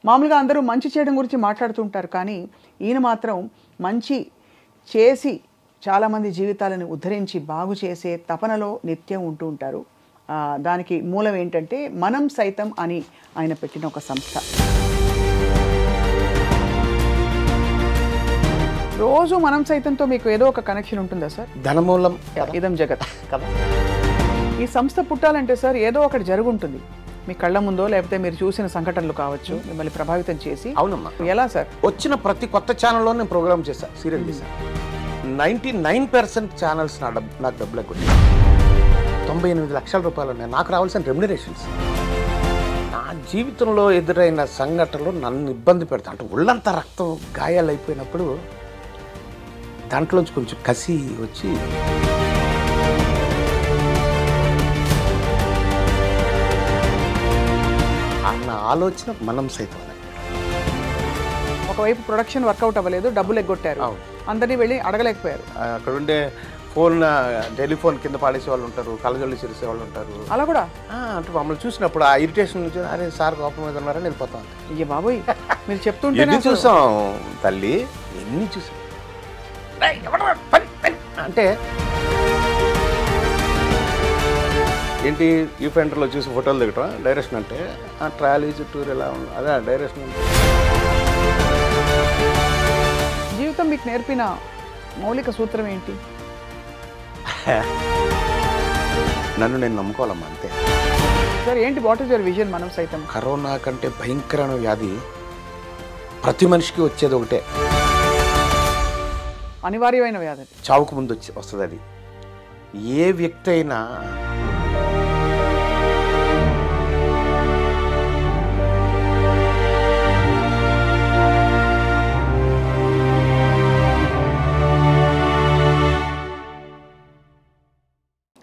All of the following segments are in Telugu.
మామూలుగా అందరూ మంచి చేయడం గురించి మాట్లాడుతుంటారు, కానీ ఈయన మాత్రం మంచి చేసి చాలామంది జీవితాలను ఉద్ధరించి బాగు చేసే తపనలో నిత్యం ఉంటూ ఉంటారు. దానికి మూలం ఏంటంటే మనం సైతం అని ఆయన పెట్టిన ఒక సంస్థ. రోజు మనం సైతంతో మీకు ఏదో ఒక కనెక్షన్ ఉంటుందా సార్? ధనమూలం ఇదం జగత్ కదా. ఈ సంస్థ పుట్టాలంటే సార్ ఏదో ఒకటి జరుగుంటుంది మీ కళ్ళ ముందో, లేకపోతే మీరు చూసిన సంఘటనలు కావచ్చు మిమ్మల్ని ప్రభావితం చేసి. అవునమ్మా. ఎలా సార్? వచ్చిన ప్రతి కొత్త ఛానల్లో నేను ప్రోగ్రామ్ చేశాను, సీరియల్ చేశాను. 99% ఛానల్స్ నాకు డబ్బులు ఎక్కువ. 98 లక్షల రూపాయలు ఉన్నాయి నాకు రావాల్సిన రెమ్యునరేషన్స్. నా జీవితంలో ఎదురైన సంఘటనలు నన్ను ఇబ్బంది పెడతాను. అంటే ఒళ్ళంతా రక్తం గాయాలు అయిపోయినప్పుడు దాంట్లోంచి కొంచెం కసి వచ్చి అన్న ఆలోచన మనం సైతం. ఒకవైపు ప్రొడక్షన్ వర్కౌట్ అవ్వలేదు, డబ్బులు ఎగ్గొట్టారు, అందరినీ వెళ్ళి అడగలేకపోయారు. అక్కడ ఉండే టెలిఫోన్ కింద పాడేసే వాళ్ళు ఉంటారు, కళ్ళజొల్లి చేసే వాళ్ళు ఉంటారు. అలా కూడా అంటే మమ్మల్ని చూసినప్పుడు ఆ ఇరిటేషన్ నుంచి అరే సార్ కోపం మీద ఉన్నారని వెళ్ళిపోతాం. అయ్యే బాబోయ్, మీరు చెప్తుంటే ఎన్ని చూసాం తల్లి, ఎన్ని చూసాం. అంటే ఏంటి ఈ ఫెండర్లో చూసి ఫోటోలు దిగటం డైరెక్షన్ అంటే ట్రావెల్ టూర్ ఎలా ఉంది, అదే డైరెక్షన్ అంటే. జీవితం మీకు నేర్పిన మౌలిక సూత్రం ఏంటి? నన్ను నేను నమ్ముకోవాలమ్మా, అంతే సార్. ఏంటి, వాట్ ఈస్ యువర్ విజన్ మనం సైతం? కరోనా కంటే భయంకరమైన వ్యాధి ప్రతి మనిషికి వచ్చేది ఒకటే, అనివార్యమైన వ్యాధి, చావుకు ముందు వస్తుంది. అది ఏ వ్యక్తి అయినా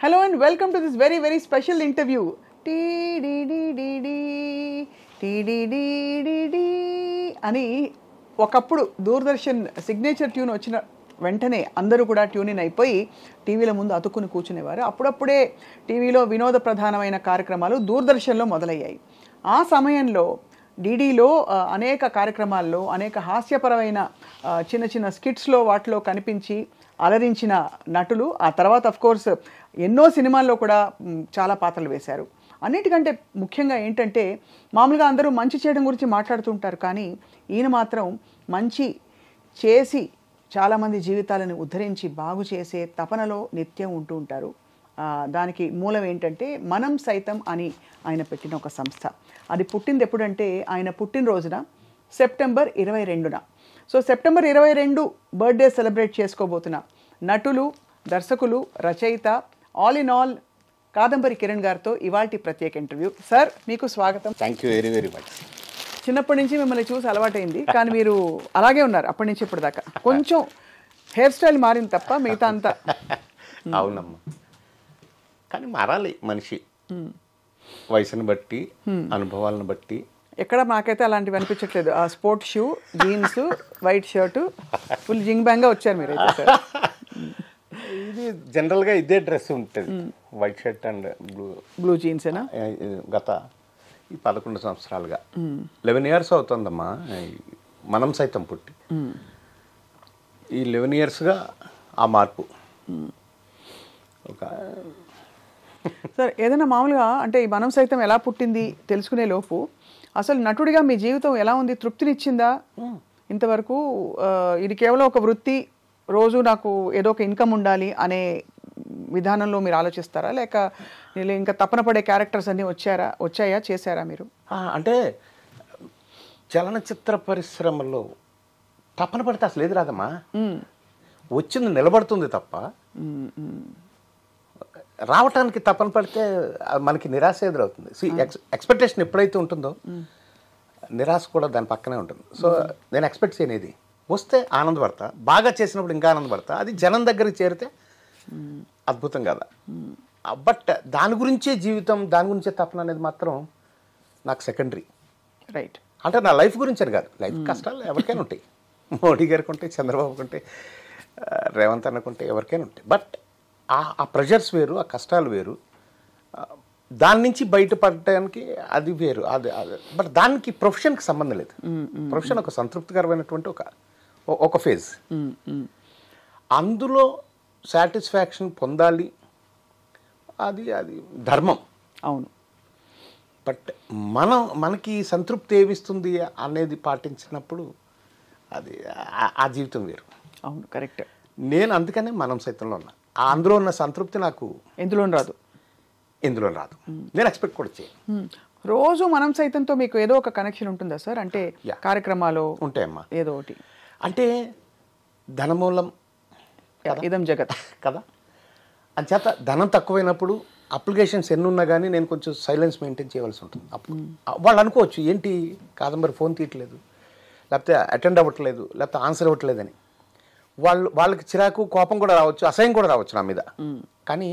Hello and welcome to this very very special interview. అని ఒకప్పుడు దూరదర్శన్ సిగ్నేచర్ ట్యూన్ వచ్చిన వెంటనే అందరూ కూడా ట్యూన్ ఇన్ అయిపోయి టీవీల ముందు అతుక్కుని కూర్చునేవారు. అప్పుడప్పుడే టీవీలో వినోద ప్రధానమైన కార్యక్రమాలు దూరదర్శన్లో మొదలయ్యాయి. ఆ సమయంలో డీడీలో అనేక కార్యక్రమాల్లో అనేక హాస్యపరమైన చిన్న చిన్న స్కిట్స్లో వాటిలో కనిపించి అలరించిన నటులు ఆ తర్వాత అఫ్కోర్స్ ఎన్నో సినిమాల్లో కూడా చాలా పాత్రలు వేశారు. అన్నిటికంటే ముఖ్యంగా ఏంటంటే మామూలుగా అందరూ మంచి చేయడం గురించి మాట్లాడుతుంటారు, కానీ ఈయన మాత్రం మంచి చేసి చాలామంది జీవితాలను ఉద్ధరించి బాగు చేసే తపనలో నిత్యం ఉంటూ ఉంటారు. దానికి మూలం ఏంటంటే మనం సైతం అని ఆయన పెట్టిన ఒక సంస్థ. అది పుట్టింది ఎప్పుడంటే ఆయన పుట్టినరోజున సెప్టెంబర్ 22న. సో సెప్టెంబర్ 22 బర్త్డే సెలబ్రేట్ చేసుకోబోతున్న నటులు, దర్శకులు, రచయిత, all in all Kadambari Kiran గారితో ఇవాల్టి ప్రత్యేక ఇంటర్వ్యూ. సార్, మీకు స్వాగతం. Thank you very very much. చిన్నప్పటి నుంచి మిమ్మల్ని చూసి అలవాటైంది, కానీ మీరు అలాగే ఉన్నారు అప్పటి నుంచి ఇప్పటిదాకా. కొంచెం హెయిర్ స్టైల్ మారింది తప్ప మిగతా అంతా. అవునమ్మా, కానీ మారాలి మనిషి వయసుని బట్టి, అనుభవాలను బట్టి. ఎక్కడ నాకైతే అలాంటివి అనిపించట్లేదు. ఆ sport shoe, jeans, white shirt, full జింగ్ బ్యాంగ్గా వచ్చారు మీరైతే సార్. ఇది జనరల్గా ఇదే డ్రెస్ ఉంటుంది, వైట్ షర్ట్ అండ్ బ్లూ జీన్సేనా. గత ఈ 11 సంవత్సరాలుగా 11 years అవుతుందమ్మా మనం సైతం పుట్టి. ఈ 11 yearsగా ఆ మార్పు. ఒక సార్, ఏదైనా మామూలుగా అంటే ఈ మనం సైతం ఎలా పుట్టింది తెలుసుకునే లోపు అసలు నటుడిగా మీ జీవితం ఎలా ఉంది? తృప్తినిచ్చిందా ఇంతవరకు? ఇది కేవలం ఒక వృత్తి, రోజు నాకు ఏదో ఒక ఇన్కమ్ ఉండాలి అనే విధానంలో మీరు ఆలోచిస్తారా, లేక ఇంకా తపన పడే క్యారెక్టర్స్ అన్నీ వచ్చాయా, చేశారా మీరు? అంటే చలనచిత్ర పరిశ్రమలో తపన పడితే అసలు ఏది రాదమ్మా, వచ్చింది నిలబడుతుంది తప్ప. రావటానికి తపన పడితే మనకి నిరాశ ఎదురవుతుంది. ఎక్స్పెక్టేషన్ ఎప్పుడైతే ఉంటుందో నిరాశ కూడా దాని పక్కనే ఉంటుంది. సో నేను ఎక్స్పెక్ట్ చేయనేది వస్తే ఆనందపడతా, బాగా చేసినప్పుడు ఇంకా ఆనందపడతా. అది జనం దగ్గరికి చేరితే అద్భుతం కదా. బట్ దాని గురించే జీవితం, దాని గురించే తపన అనేది మాత్రం నాకు సెకండరీ. రైట్. అంటే నా లైఫ్ గురించి అని కాదు, లైఫ్ కష్టాలు ఎవరికైనా ఉంటాయి. మోడీ గారికి ఉంటాయి, చంద్రబాబుకి ఉంటాయి, రేవంత్ అన్నకు ఉంటాయి, ఎవరికైనా ఉంటాయి. బట్ ఆ ప్రెషర్స్ వేరు, ఆ కష్టాలు వేరు. దాని నుంచి బయటపడటానికి అది వేరు, అది బట్ దానికి ప్రొఫెషన్కి సంబంధం లేదు. ప్రొఫెషన్ ఒక సంతృప్తికరమైనటువంటి ఒక ఫేజ్. అందులో సాటిస్ఫాక్షన్ పొందాలి, అది అది ధర్మం. అవును. బట్ మనకి సంతృప్తి ఏమిస్తుంది అనేది పాటించినప్పుడు అది ఆ జీవితం వేరు. అవును, కరెక్ట్. నేను అందుకనే మనం సైతంలో ఉన్నా. అందులో ఉన్న సంతృప్తి నాకు ఎందులో రాదు, నేను ఎక్స్పెక్ట్ కూడా చేయను. రోజు మనం సైతంతో మీకు ఏదో ఒక కనెక్షన్ ఉంటుందా సార్? అంటే కార్యక్రమాలు ఉంటాయమ్మా, ఏదో ఒకటి. అంటే ధనమూలం ఇదం జగత్ కదా. అంచేత ధనం తక్కువైనప్పుడు అప్లికేషన్స్ ఎన్ని ఉన్నా కానీ నేను కొంచెం సైలెన్స్ మెయింటైన్ చేయవలసి ఉంటుంది. అప్పుడు వాళ్ళు అనుకోవచ్చు, ఏంటి కాదంబరి ఫోన్ తీయట్లేదు, లేకపోతే అటెండ్ అవ్వట్లేదు, లేకపోతే ఆన్సర్ ఇవ్వట్లేదని. వాళ్ళకి చిరాకు, కోపం కూడా రావచ్చు, అసహ్యం కూడా రావచ్చు నా మీద. కానీ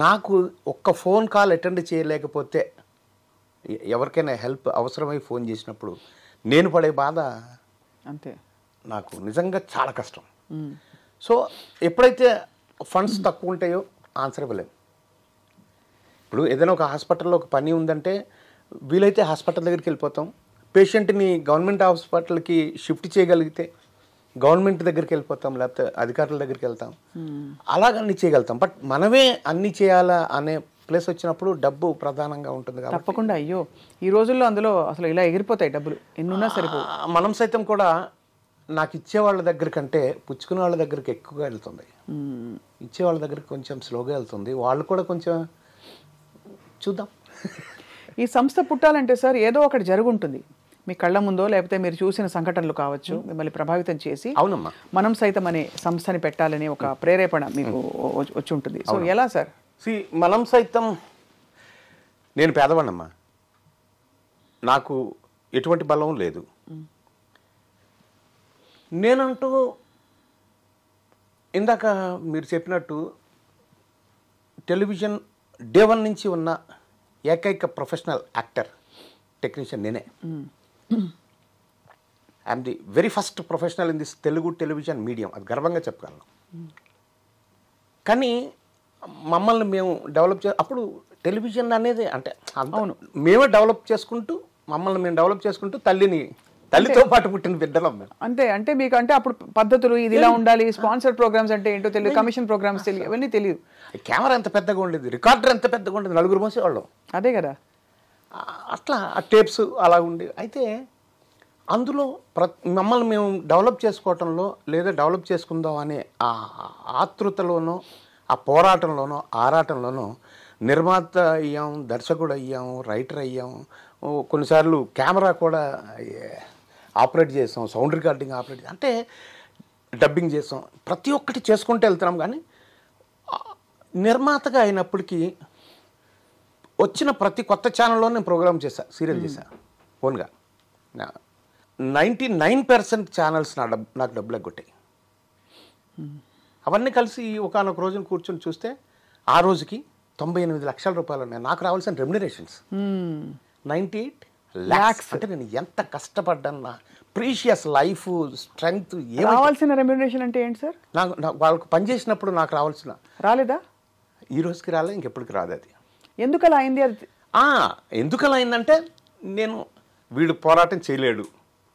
నాకు ఒక్క ఫోన్ కాల్ అటెండ్ చేయలేకపోతే, ఎవరికైనా హెల్ప్ అవసరమై ఫోన్ చేసినప్పుడు నేను పడే బాధ అంతే, నాకు నిజంగా చాలా కష్టం. సో ఎప్పుడైతే ఫండ్స్ తక్కువ ఉంటాయో ఆన్సర్ ఇవ్వలేము. ఇప్పుడు ఏదైనా ఒక హాస్పిటల్లో ఒక పని ఉందంటే వీలైతే హాస్పిటల్ దగ్గరికి వెళ్ళిపోతాం. పేషెంట్ని గవర్నమెంట్ హాస్పిటల్కి షిఫ్ట్ చేయగలిగితే గవర్నమెంట్ దగ్గరికి వెళ్ళిపోతాం, లేకపోతే అధికారుల దగ్గరికి వెళ్తాం. అలాగ అన్నీ చేయగలుగుతాం. బట్ మనమే అన్నీ చేయాలా అనే ప్లేస్ వచ్చినప్పుడు డబ్బు ప్రధానంగా ఉంటుంది కాబట్టి తప్పకుండా. అయ్యో, ఈ రోజుల్లో అందులో అసలు ఇలా ఎగిరిపోతాయి డబ్బులు, ఎన్నున్నా సరిపో. మనం సైతం కూడా నాకు ఇచ్చేవాళ్ళ దగ్గర కంటే పుచ్చుకునే వాళ్ళ దగ్గరికి ఎక్కువగా వెళ్తుంది. ఇచ్చేవాళ్ళ దగ్గరికి కొంచెం స్లోగా వెళ్తుంది. వాళ్ళు కూడా కొంచెం చూద్దాం. ఈ సంస్థ పుట్టాలంటే సార్ ఏదో ఒకటి జరుగుంటుంది మీ కళ్ళ ముందో, లేకపోతే మీరు చూసిన సంఘటనలు కావచ్చు మిమ్మల్ని ప్రభావితం చేసి. అవునమ్మా, మనం సైతం అనే సంస్థని పెట్టాలని ఒక ప్రేరేపణ మీకు వచ్చి ఉంటుంది. సో ఎలా సార్? మనం సైతం, నేను పేదవాణమ్మా, నాకు ఎటువంటి బలం లేదు. నేనంటూ ఇందాక మీరు చెప్పినట్టు టెలివిజన్ డే 1 నుంచి ఉన్న ఏకైక ప్రొఫెషనల్ యాక్టర్, టెక్నీషియన్ నేనే. I'm the very first professional in this Telugu television medium, అది గర్వంగా చెప్పగలను. కానీ మమ్మల్ని మేము డెవలప్ అప్పుడు టెలివిజన్ అనేది అంటే అవును మేమే డెవలప్ చేసుకుంటూ, మమ్మల్ని మేము డెవలప్ చేసుకుంటూ తల్లితో పాటు పుట్టిన బిడ్డలం మేము. అంతే. అంటే మీకు అంటే అప్పుడు పద్ధతులు ఇది ఇలా ఉండాలి, స్పాన్సర్ ప్రోగ్రామ్స్ అంటే ఏంటో తెలియదు, కమిషన్ ప్రోగ్రామ్స్ తెలియదు, అవన్నీ తెలియదు. కెమెరా ఎంత పెద్దగా ఉండేది, రికార్డర్ ఎంత పెద్దగా ఉండేది, 4 మోసేవాళ్ళం. అదే కదా. అట్లా ఆ టేప్స్ అలా ఉండేవి. అయితే అందులో మమ్మల్ని మేము డెవలప్ చేసుకోవటంలో, లేదా డెవలప్ చేసుకుందాం అనే ఆ ఆతృతలోనో, ఆ పోరాటంలోనో, ఆరాటంలోనో నిర్మాత అయ్యాం, దర్శకుడు అయ్యాం, రైటర్ అయ్యాం, కొన్నిసార్లు కెమెరా కూడా ఆపరేట్ చేసాం, సౌండ్ రికార్డింగ్ ఆపరేట్, అంటే డబ్బింగ్ చేసాం, ప్రతి ఒక్కటి చేసుకుంటూ వెళ్తున్నాం. కానీ నిర్మాతగా అయినప్పటికీ వచ్చిన ప్రతి కొత్త ఛానల్లో నేను ప్రోగ్రామ్ చేశాను, సీరియల్ చేశాను ఓన్గా. 99% ఛానల్స్ నాకు డబ్బులు ఎగ్గొట్టాయి. అవన్నీ కలిసి ఒకనొక రోజున కూర్చొని చూస్తే ఆ రోజుకి 98 లక్షల రూపాయలు ఉన్నాయి నాకు రావాల్సిన రెమ్యునరేషన్స్. 98 lakhs. అంటే నేను ఎంత కష్టపడ్డాను, నా ప్రీషియస్ లైఫ్, స్ట్రెంగ్త్. రావాల్సిన రెమ్యునరేషన్ అంటే ఏంటి సార్? నాకు వాళ్ళకు పనిచేసినప్పుడు నాకు రావాల్సిన రాలేదా? ఈ రోజుకి రాలే, ఇంకెప్పటికి రాదు. అది ఎందుకు అలా అయింది? అది ఎందుకు అలా అయిందంటే, నేను వీడు పోరాటం చేయలేడు,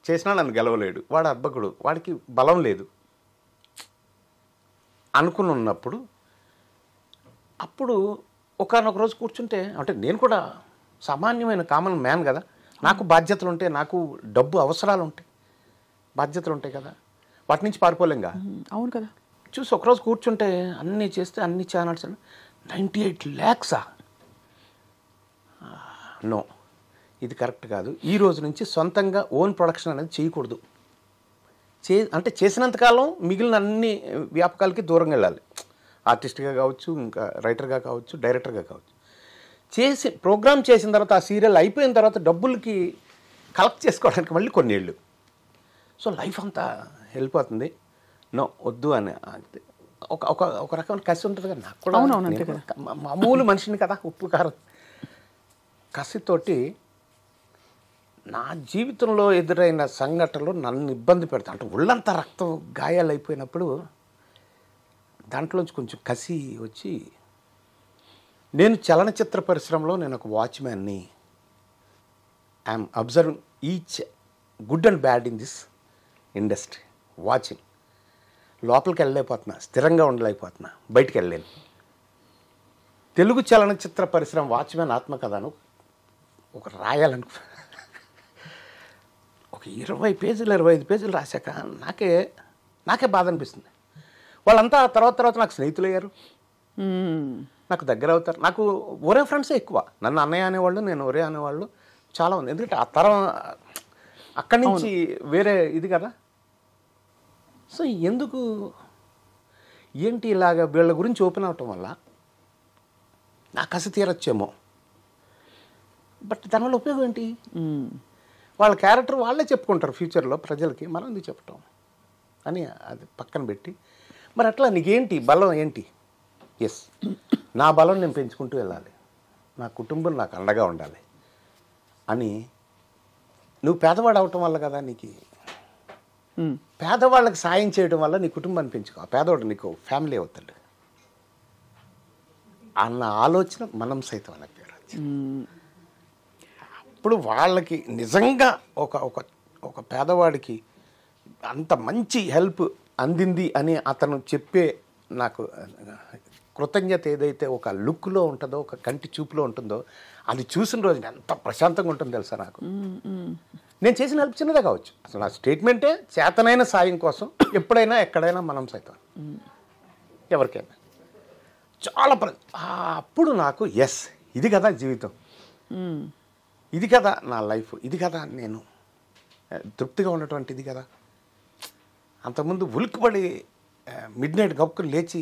చేసినా నన్ను గెలవలేడు, వాడు అర్భకుడు, వాడికి బలం లేదు అనుకుని ఉన్నప్పుడు, అప్పుడు ఒకనొక రోజు కూర్చుంటే, అంటే నేను కూడా సామాన్యమైన కామన్ మ్యాన్ కదా, నాకు బాధ్యతలు ఉంటాయి, నాకు డబ్బు అవసరాలు ఉంటాయి, బాధ్యతలు ఉంటాయి కదా, వాటి నుంచి పారిపోలేంగా. అవును కదా. చూసి ఒకరోజు కూర్చుంటే అన్నీ చేస్తే అన్ని ఛానల్స్ 98 lakhs. నో, ఇది కరెక్ట్ కాదు. ఈ రోజు నుంచి సొంతంగా ఓన్ ప్రొడక్షన్ అనేది చేయకూడదు. అంటే చేసినంతకాలం మిగిలిన అన్ని వ్యాపకాలకి దూరంగా వెళ్ళాలి. ఆర్టిస్ట్గా కావచ్చు, ఇంకా రైటర్గా కావచ్చు, డైరెక్టర్గా కావచ్చు. ప్రోగ్రామ్ చేసిన తర్వాత, ఆ సీరియల్ అయిపోయిన తర్వాత డబ్బులకి కలెక్ట్ చేసుకోవడానికి మళ్ళీ కొన్ని ఏళ్ళు. సో లైఫ్ అంతా వెళ్ళిపోతుంది. నో, వద్దు అని ఒక రకమైన కసి ఉంటుంది కదా నాకు కూడా. మామూలు మనిషిని కదా, ఉప్పు కారం కసితోటి నా జీవితంలో ఎదురైన సంఘటనలు నన్ను ఇబ్బంది పెడతా, అంటే ఒళ్ళంతా రక్తం గాయాలు అయిపోయినప్పుడు దాంట్లోంచి కొంచెం కసి వచ్చి నేను చలనచిత్ర పరిశ్రమలో నేను ఒక వాచ్మ్యాన్ని. I'm observing each good and bad in this industry. Watching. లోపలికి వెళ్ళలేకపోతున్నా, స్థిరంగా ఉండలేకపోతున్నా, బయటికి వెళ్ళలేను. తెలుగు చలనచిత్ర పరిశ్రమ వాచ్మ్యాన్ ఆత్మకథను ఒక రాయాలనుకో, ఒక 20 పేజీలు 25 పేజీలు రాశాక నాకే బాధ అనిపిస్తుంది. వాళ్ళంతా తర్వాత నాకు స్నేహితులు అయ్యారు, నాకు దగ్గర అవుతారు. నాకు ఒరే ఫ్రెండ్సే ఎక్కువ. నన్ను అన్నయ్య అనేవాళ్ళు, నేను ఒరే అనేవాళ్ళు చాలా ఉంది. ఎందుకంటే ఆ తరం అక్కడి నుంచి వేరే ఇది కదా. సో ఎందుకు ఏంటి ఇలాగ వీళ్ళ గురించి ఓపెన్ అవటం వల్ల నా కసి తీరొచ్చేమో. బట్ దానివల్ల ఉపయోగం ఏంటి? వాళ్ళ క్యారెక్టర్ వాళ్ళే చెప్పుకుంటారు ఫ్యూచర్లో ప్రజలకి, మనం ఎందుకు చెప్పటం అని అది పక్కన పెట్టి, మరి అట్లా నీకేంటి బలం ఏంటి? ఎస్, నా బలం నేను పెంచుకుంటూ వెళ్ళాలి, నా కుటుంబం నాకు అండగా ఉండాలి అని. నువ్వు పేదవాడు అవటం వల్ల కదా నీకు, పేదవాళ్ళకి సాయం చేయడం వల్ల నీ కుటుంబాన్ని పెంచుకో, ఆ పేదవాడు నీకు ఫ్యామిలీ అవుతాడు అన్న ఆలోచన మనం సైతం అన్న పేరు. ఇప్పుడు వాళ్ళకి నిజంగా ఒక పేదవాడికి అంత మంచి హెల్ప్ అందింది అని అతను చెప్పే నాకు కృతజ్ఞత ఏదైతే ఒక లుక్లో ఉంటుందో, ఒక కంటి చూపులో ఉంటుందో, అది చూసిన రోజు ఎంత ప్రశాంతంగా ఉంటుంది తెలుసా నాకు. నేను చేసిన హెల్ప్ చిన్నదే కావచ్చు, అసలు నా స్టేట్మెంటే చేతనైన సాయం కోసం ఎప్పుడైనా ఎక్కడైనా మనం సైతం ఎవరికైనా చాలా అప్పుడు నాకు ఎస్, ఇది కదా జీవితం, ఇది కదా నా లైఫ్, ఇది కదా నేను తృప్తిగా ఉన్నటువంటి ఇది కదా. అంతకుముందు ఉలిక్కిపడి మిడ్ నైట్ గప్పుకుని లేచి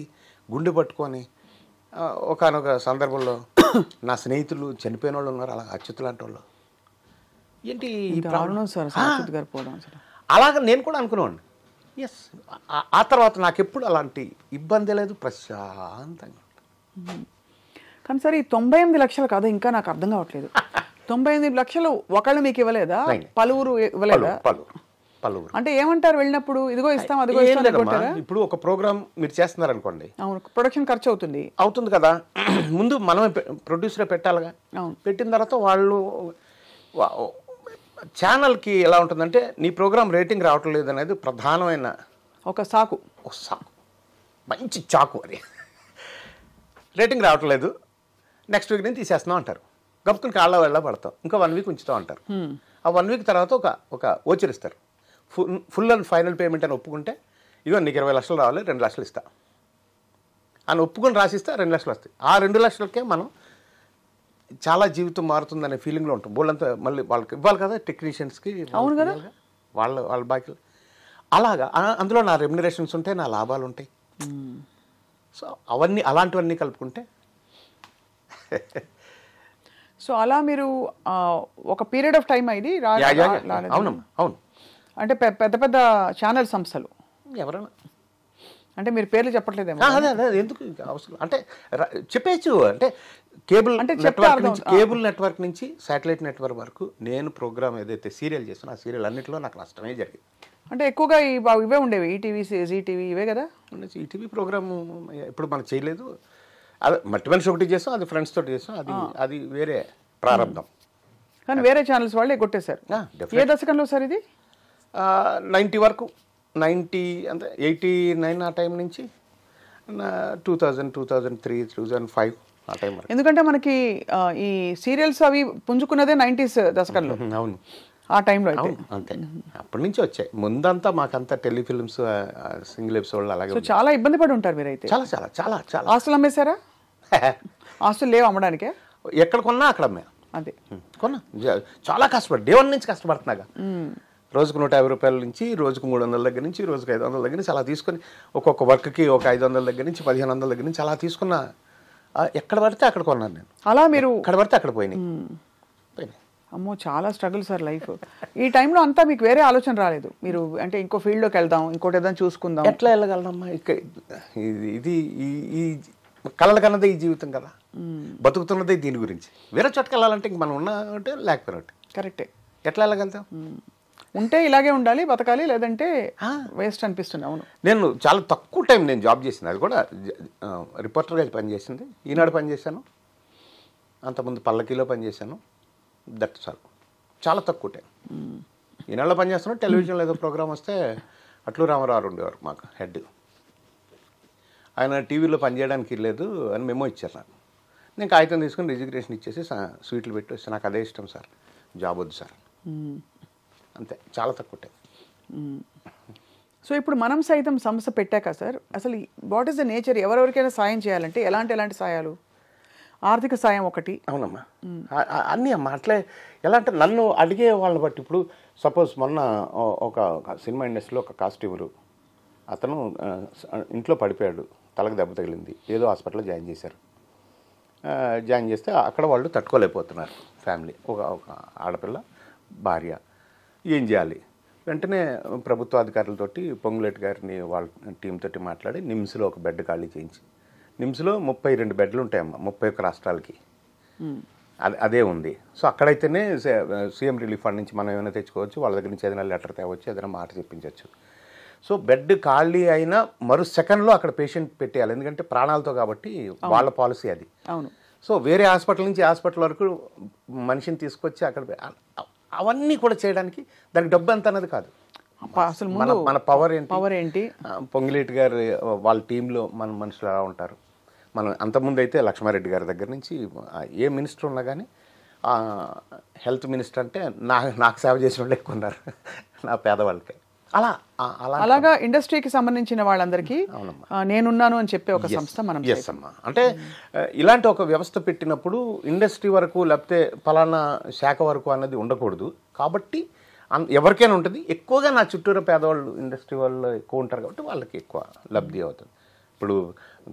గుండె పట్టుకొని ఒకానొక సందర్భంలో నా స్నేహితులు చనిపోయిన వాళ్ళు ఉన్నారు, అలా అచ్యుత్ లాంటి వాళ్ళు. ఏంటి అలాగ నేను కూడా అనుకునేవాడిని. ఎస్, ఆ తర్వాత నాకు ఎప్పుడు అలాంటి ఇబ్బంది లేదు, ప్రశాంతంగా. కానీ సరే, ఈ 98 లక్షలు కాదు, ఇంకా నాకు అర్థం కావట్లేదు. 98 లక్షలు ఒకళ్ళు మీకు ఇవ్వలేదా? పలువురు ఇవ్వలేదా? పలువురు అంటే ఏమంటారు వెళ్ళినప్పుడు? ఇదిగో ఇస్తాం, అదిగో ఇస్తాం. ఇప్పుడు ఒక ప్రోగ్రామ్ మీరు చేస్తున్నారు అనుకోండి, అవును, ప్రొడక్షన్ ఖర్చు అవుతుంది కదా. ముందు మనమే ప్రొడ్యూసరే పెట్టాలిగా. పెట్టిన తర్వాత వాళ్ళు ఛానల్కి ఎలా ఉంటుందంటే, నీ ప్రోగ్రామ్ రేటింగ్ రావటం లేదు అనేది ప్రధానమైన ఒక సాకు, మంచి చాకు. అది రేటింగ్ రావటం లేదు, నెక్స్ట్ వీక్ నేను తీసేస్తున్నాం అంటారు. గప్పుకుని కాళ్ళ వెళ్ళ పడతాం, ఇంకా 1 వీక్ ఉంచుతాం అంటారు. ఆ 1 వీక్ తర్వాత ఒక ఓచర్ ఇస్తారు, ఫుల్ అండ్ ఫైనల్ పేమెంట్ అని ఒప్పుకుంటే, ఇదిగో నీకు 20 లక్షలు రావాలి, 2 లక్షలు ఇస్తా అని ఒప్పుకొని రాసిస్తే 2 లక్షలు వస్తాయి. ఆ 2 లక్షలకే మనం చాలా జీవితం మారుతుందనే ఫీలింగ్లో ఉంటాం. బోళ్ళంతా మళ్ళీ వాళ్ళకి ఇవ్వాలి కదా, టెక్నీషియన్స్కి. అవును కదా, వాళ్ళ బాకీలు. అలాగా అందులో నా రెమ్యునరేషన్స్ ఉంటాయి, నా లాభాలు ఉంటాయి. సో అవన్నీ అలాంటివన్నీ కలుపుకుంటే సో అలా మీరు ఒక పీరియడ్ ఆఫ్ టైం అయింది. అవును, అంటే పెద్ద పెద్ద ఛానల్ సంస్థలు ఎవరైనా, అంటే మీరు పేర్లు చెప్పట్లేదేమో. అదే ఎందుకు అవసరం అంటే చెప్పేచ్చు. అంటే కేబుల్ నెట్వర్క్ నుంచి శాటిలైట్ నెట్వర్క్ వరకు నేను ప్రోగ్రామ్ ఏదైతే సీరియల్ చేస్తానో ఆ సీరియల్ అన్నింటిలో నాకు నష్టమే జరిగింది. అంటే ఎక్కువగా ఇవే ఉండేవి, ఈటీవీ, జీటీవీ, ఇవే కదా. ఈటీవీ ప్రోగ్రామ్ ఇప్పుడు మనకు చేయలేదు, అది మట్టి మనిషి ఒకటి చేస్తాం, అది ఫ్రెండ్స్ తోటి చేస్తాం, అది వేరే ప్రారంభం. కానీ వేరే ఛానల్స్ వాళ్ళే కొట్టేశారు. ఏ దశకంలో సార్ ఇది? 90 వరకు, 90 అంటే 89 ఆ టైం నుంచి 2000, 2003, 2005 ఆ టైం వరకు. ఎందుకంటే మనకి ఈ సీరియల్స్ అవి పుంజుకున్నదే 90s దశకంలో. అవును, ఆ టైంలో అంతే. అప్పటి నుంచి వచ్చాయి. ముందంతా మాకంతా టెలిఫిల్మ్స్, సింగిల్ ఎపిసోడ్లు అలాగే. చాలా ఇబ్బంది పడి ఉంటారు మీరైతే. చాలా చాలా చాలా చాలా. ఆస్తులు అమ్మేశారా? ఆస్తులు లేవు అమ్మడానికే? ఎక్కడ కొన్నా అక్కడ అమ్మా. అదే కొన్నా, చాలా కష్టపడి డే 1 నుంచి కష్టపడుతున్నాగా. రోజుకు 150 రూపాయల నుంచి రోజుకు 300 దగ్గర నుంచి రోజుకు 500 దగ్గర నుంచి అలా తీసుకొని, ఒక్కొక్క వర్క్కి ఒక 500 దగ్గర నుంచి 1500 దగ్గర నుంచి అలా తీసుకున్న. ఎక్కడ పడితే అక్కడ కొన్నాను నేను. అలా మీరు ఎక్కడ పడితే అక్కడ పోయినాయి. అమ్మో, చాలా స్ట్రగుల్ సార్ లైఫ్. ఈ టైంలో అంతా మీకు వేరే ఆలోచన రాలేదు? మీరు అంటే ఇంకో ఫీల్డ్లోకి వెళ్దాం, ఇంకోటి ఏదైనా చూసుకుందాం, ఎట్లా వెళ్ళగలనమ్మా? ఇది ఈ కళల కన్నదే ఈ జీవితం కదా, బతుకుతున్నదే దీని గురించి. వేరే చోటుకి వెళ్ళాలంటే ఇంక మనం ఉన్నట్టే లేకపోయినట్టు. కరెక్టే. ఎట్లా వెళ్ళగలుగుతాం? ఉంటే ఇలాగే ఉండాలి, బతకాలి, లేదంటే వేస్ట్ అనిపిస్తుంది. అవును, నేను చాలా తక్కువ టైం నేను జాబ్ చేసింది, అది కూడా రిపోర్టర్గా పనిచేసింది. ఈనాడు పనిచేశాను, అంతకుముందు పల్లకీలో పనిచేశాను. దట్ చాలు, చాలా తక్కువ టైం. ఈ నెలలో పనిచేస్తున్నాను. టెలివిజన్లో ఏదో ప్రోగ్రామ్ వస్తే అట్లు రామారావు ఉండేవారు మాకు హెడ్. ఆయన టీవీలో పనిచేయడానికి లేదు అని మెమో ఇచ్చారు నాకు. నేను కాగితం తీసుకుని రిజిగ్నేషన్ ఇచ్చేసి స్వీట్లు పెట్టి వస్తే నాకు అదే ఇష్టం సార్, జాబ్ వద్దు సార్, అంతే. చాలా తక్కువ టైం. సో ఇప్పుడు మనం సైతం సంస్థ పెట్టాక సార్ అసలు వాట్ ఈస్ ద నేచర్? ఎవరెవరికైనా సాయం చేయాలంటే ఎలాంటి సాయాలు? ఆర్థిక సాయం ఒకటి. అవునమ్మా, అన్నీ అమ్మా. అట్లే ఎలా అంటే నన్ను అడిగే వాళ్ళని బట్టి, ఇప్పుడు సపోజ్ మొన్న ఒక సినిమా ఇండస్ట్రీలో ఒక కాస్ట్యూమరు అతను ఇంట్లో పడిపోయాడు, తలకు దెబ్బ తగిలింది, ఏదో హాస్పిటల్లో జాయిన్ చేశారు. జాయిన్ చేస్తే అక్కడ వాళ్ళు తట్టుకోలేకపోతున్నారు ఫ్యామిలీ, ఒక ఆడపిల్ల భార్య. ఏం చేయాలి? వెంటనే ప్రభుత్వ అధికారులతోటి పొంగులేటి గారిని వాళ్ళ టీంతోటి మాట్లాడి నిమ్స్లో ఒక బెడ్ ఖాళీ చేయించి, నిమ్స్లో 32 బెడ్లు ఉంటాయమ్మా 31 రాష్ట్రాలకి. అదే ఉంది. సో అక్కడైతేనే సీఎం రిలీఫ్ ఫండ్ నుంచి మనం ఏమైనా తెచ్చుకోవచ్చు, వాళ్ళ దగ్గర నుంచి ఏదైనా లెటర్ తేవచ్చు, ఏదైనా మాట చెప్పించవచ్చు. సో బెడ్ ఖాళీ అయినా మరో సెకండ్లో అక్కడ పేషెంట్ పెట్టేయాలి, ఎందుకంటే ప్రాణాలతో కాబట్టి వాళ్ళ పాలసీ అది. అవును. సో వేరే హాస్పిటల్ నుంచి హాస్పిటల్ వరకు మనిషిని తీసుకొచ్చి అక్కడ అవన్నీ కూడా చేయడానికి దానికి డబ్బు ఎంత అన్నది కాదు. అసలు మన పవర్ ఏంటి? పొంగిలేటి గారు వాళ్ళ టీంలో మన మనుషులు ఎలా ఉంటారు. మనం అంతకుముందు అయితే లక్ష్మారెడ్డి గారి దగ్గర నుంచి ఏ మినిస్టర్ ఉన్నా కానీ హెల్త్ మినిస్టర్ అంటే నాకు సేవ చేసిన వాళ్ళు ఎక్కువ ఉన్నారు నా పేదవాళ్ళకి. అలాగా ఇండస్ట్రీకి సంబంధించిన వాళ్ళందరికీ నేనున్నాను అని చెప్పే ఒక సంస్థ మనం. ఎస్ అమ్మా. అంటే ఇలాంటి ఒక వ్యవస్థ పెట్టినప్పుడు ఇండస్ట్రీ వరకు లేకపోతే ఫలానా శాఖ వరకు అన్నది ఉండకూడదు. కాబట్టి ఎవరికైనా ఉంటుంది. ఎక్కువగా నా చుట్టూరు పేదవాళ్ళు ఇండస్ట్రీ వాళ్ళు ఎక్కువ ఉంటారు కాబట్టి వాళ్ళకి ఎక్కువ లబ్ధి అవుతుంది. ఇప్పుడు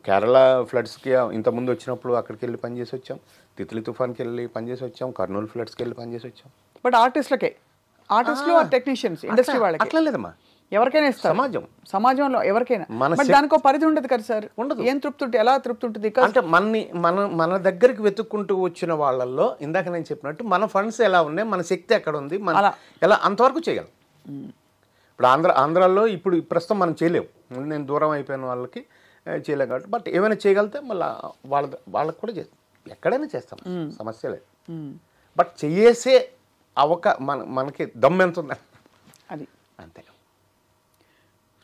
కేరళ ఫ్లడ్స్కి ఇంతకుముందు వచ్చినప్పుడు అక్కడికి వెళ్ళి పనిచేసి వచ్చాం, తిత్లీ తుఫాన్కి వెళ్ళి పనిచేసి వచ్చాం, కర్నూలు ఫ్లడ్స్కి వెళ్ళి పనిచేసి వచ్చాం. బట్ ఆర్టిస్టులు టెక్నీషియన్స్ ఇండస్ట్రీ వాళ్ళకి అట్లా లేదమ్మా, ఎవరికైనా ఇస్తారు. సమాజంలో ఎవరికైనా దానికో పరిధి ఉండదు కదా సార్. ఉండదు. ఏం తృప్తి ఉంటుంది, ఎలా తృప్తి ఉంటుంది అంటే మన దగ్గరికి వెతుక్కుంటూ వచ్చిన వాళ్ళల్లో ఇందాక నేను చెప్పినట్టు మన ఫండ్స్ ఎలా ఉన్నాయి, మన శక్తి ఎక్కడ ఉంది, ఎలా అంతవరకు చేయగలం. ఇప్పుడు ఆంధ్రాలో ఇప్పుడు ప్రస్తుతం మనం చేయలేము, నేను దూరం అయిపోయిన వాళ్ళకి చేయలేం కాబట్టి. బట్ ఏమైనా చేయగలిగితే మళ్ళీ వాళ్ళకి కూడా చేస్తాం, ఎక్కడైనా చేస్తాం, సమస్య లేదు. బట్ చేసే మనకి దమ్ము ఎంత ఉందని అది అంతే.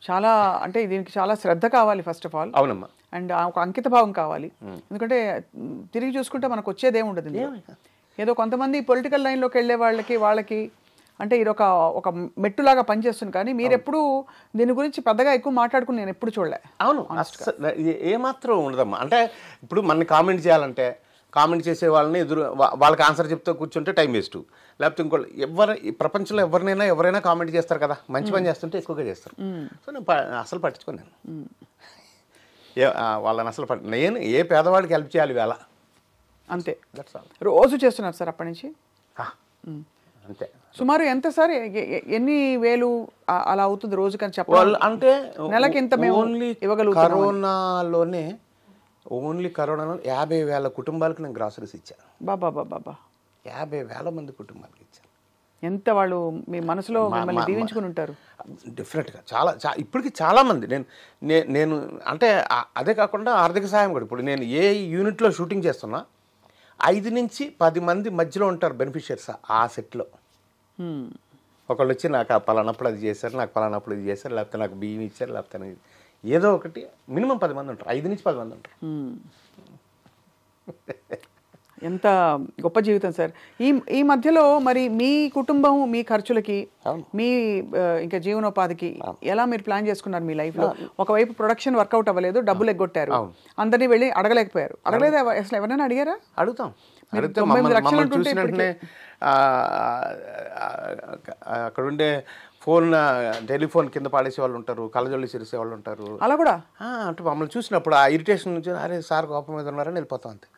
చాలా అంటే దీనికి చాలా శ్రద్ధ కావాలి ఫస్ట్ ఆఫ్ ఆల్. అవునమ్మా. అండ్ ఒక అంకిత భావం కావాలి. ఎందుకంటే తిరిగి చూసుకుంటే మనకు వచ్చేది ఏముండదు. ఏదో కొంతమంది పొలిటికల్ లైన్లోకి వెళ్ళే వాళ్ళకి అంటే ఇది ఒక మెట్టులాగా పనిచేస్తుంది. కానీ మీరు ఎప్పుడు దీని గురించి పెద్దగా ఎక్కువ మాట్లాడుకుని నేను ఎప్పుడు చూడలే. అవును, ఏమాత్రం ఉండదమ్మా. అంటే ఇప్పుడు మన కామెంట్ చేయాలంటే కామెంట్ చేసే వాళ్ళని వాళ్ళకి ఆన్సర్ చెప్తూ కూర్చుంటే టైం వేస్ట్. లేకపోతే ఇంకోళ్ళు ప్రపంచంలో ఎవరైనా కామెంట్ చేస్తారు కదా, మంచి పని చేస్తుంటే ఎక్కువగా చేస్తారు. సో నేను అసలు పట్టించుకోను. వాళ్ళని అసలు నేను ఏ పేదవాడికి హెల్ప్ చేయాలి వేళ అంతే. రోజు చేస్తున్నారు సార్ అప్పటి నుంచి? అంతే. సుమారు ఎంత సార్, ఎన్ని వేలు అలా అవుతుంది రోజుకని చెప్పాలి అంటే? నెలకి ఇంత మేము ఇవ్వగలుగుతాం. కరోనాలో 50,000 కుటుంబాలకు నేను గ్రాసరీస్ ఇచ్చాను. బాబా 50,000 మంది కుటుంబాలకు ఇచ్చాను. ఎంత వాళ్ళు మీ మనసులో మిమ్మల్ని దీవించుకుని ఉంటారు. డెఫినెట్గా చాలా ఇప్పటికి చాలామంది నేను అంటే అదే కాకుండా ఆర్థిక సాయం కూడా. ఇప్పుడు నేను ఏ యూనిట్లో షూటింగ్ చేస్తున్నా 5 నుంచి 10 మంది మధ్యలో ఉంటారు బెనిఫిషియర్స్ ఆ సెట్లో. ఒకళ్ళు వచ్చి నాకు పలానప్పుడు అది చేశారు, నాకు పలానప్పుడు ఇది చేశారు, లేకపోతే నాకు బియ్యం ఇచ్చారు, లేకపోతే ఏదో ఒకటి. మినిమం 10 మంది ఉంటారు, 5 నుంచి 10 మంది ఉంటారు. ఎంత గొప్ప జీవితం సార్. ఈ మధ్యలో మరి మీ కుటుంబం మీ ఖర్చులకి మీ ఇంకా జీవనోపాధికి ఎలా మీరు ప్లాన్ చేసుకున్నారు మీ లైఫ్లో? ఒకవైపు ప్రొడక్షన్ వర్కౌట్ అవ్వలేదు, డబ్బులు ఎగ్గొట్టారు, అందరినీ వెళ్ళి అడగలేకపోయారు. అడగలేదా? అసలు ఎవరైనా అడిగారా? అడుగుతాం. 99 లక్షలు చూసినట్టునే అక్కడుండే టెలిఫోన్ కింద పాడేసే వాళ్ళు ఉంటారు, కళ్ళజొల్లి చేసే వాళ్ళు ఉంటారు. అలా కూడా అంటే మమ్మల్ని చూసినప్పుడు ఆ ఇరిటేషన్ నుంచి అరే సార్ కోపం మీద ఉన్నారని వెళ్ళిపోతాం అంతే.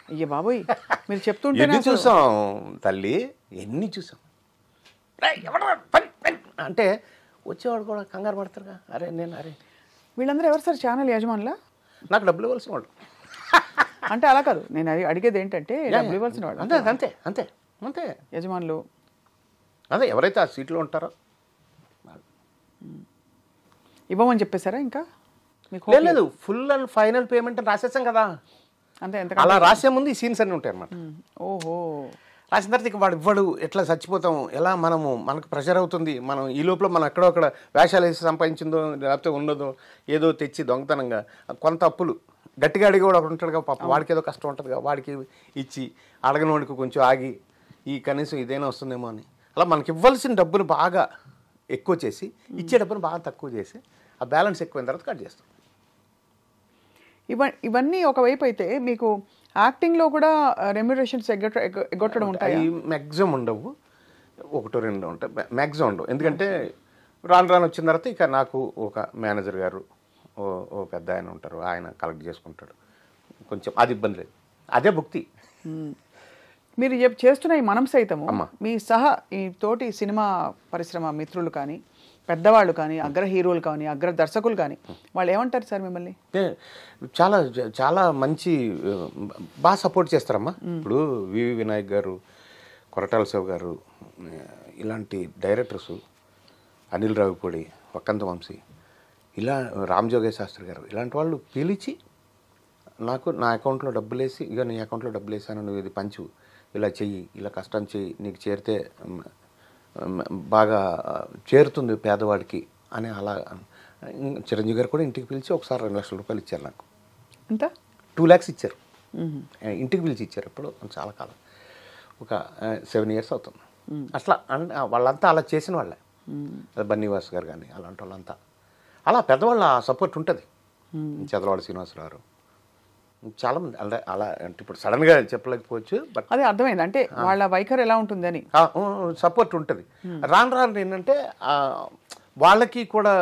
అయ్యే బాబోయ్, మీరు చెప్తుంటే ఎన్ని చూసాం తల్లి, ఎన్ని చూసాం. అంటే వచ్చేవాడు కూడా కంగారు పడతారుగా, అరే వీళ్ళందరూ ఎవరు సార్ ఛానల్ యజమానులా? నాకు డబ్బులు ఇవ్వాల్సిన వాళ్ళు. అంటే అలా కాదు, నేను అడిగేది ఏంటంటే డబ్బులు ఇవ్వాల్సిన వాళ్ళు. అంతే అంతే అంతే అంతే యజమానులు అదే ఎవరైతే ఆ సీట్లో ఉంటారో ఇవ్వమని చెప్పేశారా? ఇంకా లేదు, ఫుల్ అండ్ ఫైనల్ పేమెంట్ రాసేసాం కదా. అంతే ఎంత అలా రాసే ముందు ఈ సీన్స్ అన్నీ ఉంటాయి అన్నమాట. ఓహో. రాసిన తర్వాత ఇక వాడు ఇవ్వడు, ఎట్లా చచ్చిపోతాం, ఎలా మనకు ప్రెషర్ అవుతుంది, మనం ఈ లోపల మనం ఎక్కడో అక్కడ వేషాలు వేసి సంపాదించిందో లేకపోతే ఉండదో ఏదో తెచ్చి దొంగతనంగా కొంత అప్పులు గట్టిగా అడిగి కూడా ఒకటి ఉంటాడుగా పాప, వాడికి ఏదో కష్టం ఉంటుందిగా, వాడికి ఇచ్చి అడగని వాడికి కొంచెం ఆగి ఈ కనీసం ఇదైనా వస్తుందేమో అని అలా మనకి ఇవ్వాల్సిన డబ్బులు బాగా ఎక్కువ చేసి ఇచ్చే డబ్బులు బాగా తక్కువ చేసి ఆ బ్యాలెన్స్ ఎక్కువైన తర్వాత కట్ చేస్తాం. ఇవన్నీ ఒకవైపు అయితే మీకు యాక్టింగ్లో కూడా రెమ్యునరేషన్స్ ఎగ్గొట్టడం ఉంటాయి. మ్యాక్సిమం ఉండవు, ఒకటో రెండు ఉంటాయి, మ్యాక్సిమం ఉండవు. ఎందుకంటే రాను వచ్చిన తర్వాత ఇక నాకు ఒక మేనేజర్ గారు ఓ పెద్ద ఆయన ఉంటారు, ఆయన కలెక్ట్ చేసుకుంటాడు, కొంచెం అది ఇబ్బంది లేదు, అదే భక్తి. మీరు చేస్తున్న ఈ మనం సైతము మీ ఈ తోటి సినిమా పరిశ్రమ మిత్రులు కానీ పెద్దవాళ్ళు కానీ అగ్ర హీరోలు కానీ అగ్ర దర్శకులు కానీ వాళ్ళు ఏమంటారు సార్ మిమ్మల్ని? చాలా చాలా మంచి బాగా సపోర్ట్ చేస్తారమ్మా. ఇప్పుడు వివి వినాయక్ గారు, కొరటాల శివ గారు, ఇలాంటి డైరెక్టర్సు, అనిల్ రావిపూడి, వక్కంత వంశీ, ఇలా రామ్ జోగేశ్ శాస్త్రి గారు, ఇలాంటి వాళ్ళు పిలిచి నాకు నా అకౌంట్లో డబ్బులు వేసి, ఇక నీ అకౌంట్లో డబ్బులు వేసాను, నువ్వు ఇది పంచు, ఇలా చెయ్యి, ఇలా కష్టం చెయ్యి, నీకు చేరితే బాగా చేరుతుంది పేదవాడికి అని అలా. చిరంజీవి గారు కూడా ఇంటికి పిలిచి ఒకసారి 2 లక్షల రూపాయలు ఇచ్చారు నాకు. ఎంత? 2 lakhs ఇచ్చారు, ఇంటికి పిలిచి ఇచ్చారు. ఎప్పుడు చాలా కాలం, ఒక 7 years అవుతుంది అట్లా. వాళ్ళంతా అలా చేసిన వాళ్ళే, బన్నీవాస్ గారు కానీ అలాంటి వాళ్ళంతా అలా పెద్దవాళ్ళ సపోర్ట్ ఉంటుంది. చదలవాడ శ్రీనివాసరావు చాలా మంది అలా అంటే ఇప్పుడు సడన్గా చెప్పలేకపోవచ్చు, బట్ అదే అర్థమైంది. అంటే వాళ్ళ వైఖరి ఎలా ఉంటుందని సపోర్ట్ ఉంటుంది. రాను ఏంటంటే వాళ్ళకి కూడా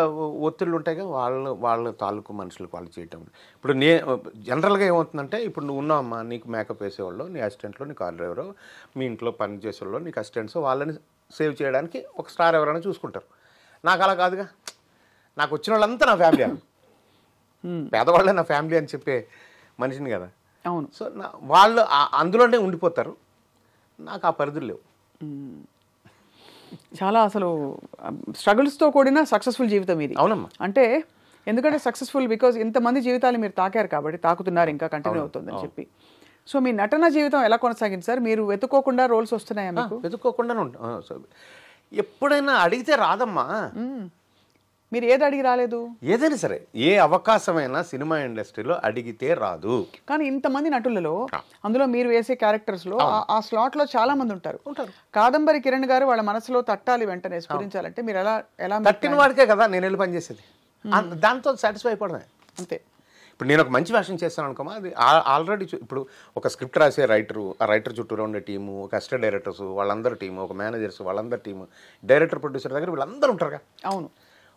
ఒత్తిళ్ళు ఉంటాయి కదా, వాళ్ళ తాలూకు మనుషులకు వాళ్ళు చేయటం. ఇప్పుడు జనరల్గా ఏమవుతుందంటే, ఇప్పుడు నువ్వు ఉన్నావమ్మా, నీకు మేకప్ వేసేవాళ్ళు, నీ అసిస్టెంట్లో, నీ కార్ డ్రైవరు, మీ ఇంట్లో పని చేసేవాళ్ళు, నీకు అసిస్టెంట్స్, వాళ్ళని సేవ్ చేయడానికి ఒక స్టార్ ఎవరైనా చూసుకుంటారు. నాకు అలా కాదుగా, నాకు వచ్చిన వాళ్ళంతా నా ఫ్యామిలీ అని, పేదవాళ్ళే నా ఫ్యామిలీ అని చెప్పే మనిషిని కదా. అవును. సో వాళ్ళు అందులోనే ఉండిపోతారు, నాకు ఆ పరిధులు లేవు. చాలా అసలు స్ట్రగుల్స్తో కూడిన సక్సెస్ఫుల్ జీవితం ఇది. అవునమ్మా. అంటే ఎందుకంటే సక్సెస్ఫుల్ బికాజ్ ఇంతమంది జీవితాలు మీరు తాకారు కాబట్టి, తాకుతున్నారు, ఇంకా కంటిన్యూ అవుతుందని చెప్పి. సో మీ నటన జీవితం ఎలా కొనసాగింది సార్? మీరు వెతుక్కోకుండా రోల్స్ వస్తున్నాయా మీకు? వెతుక్కోకుండానే ఉంటాం. ఎప్పుడైనా అడిగితే రాదమ్మా. మీరు ఏది అడిగి రాలేదు? ఏదైనా సరే, ఏ అవకాశమైనా సినిమా ఇండస్ట్రీలో అడిగితే రాదు. కానీ ఇంతమంది నటులలో అందులో మీరు వేసే క్యారెక్టర్స్లో ఆ స్లాట్లో చాలా మంది ఉంటారు. కాదంబరి కిరణ్ గారు వాళ్ళ మనసులో తట్టాలి వెంటనే స్ఫురించాలంటే మీరు ఎలా తట్టిన వాడికే కదా నేను వెళ్ళి పనిచేసేది, దాంతో సాటిస్ఫై అయిపోవడమే అంతే. ఇప్పుడు నేను ఒక మంచి వేషం చేస్తాను అనుకోమా, అది ఆల్రెడీ ఇప్పుడు ఒక స్క్రిప్ట్ రాసే రైటరు, ఆ రైటర్ చుట్టూరా ఉండే టీము, ఒక అసిస్టెంట్ డైరెక్టర్స్ వాళ్ళందరి టీము, ఒక మేనేజర్స్ వాళ్ళందరి టీము, డైరెక్టర్ ప్రొడ్యూసర్ దగ్గర వీళ్ళందరూ ఉంటారుగా. అవును.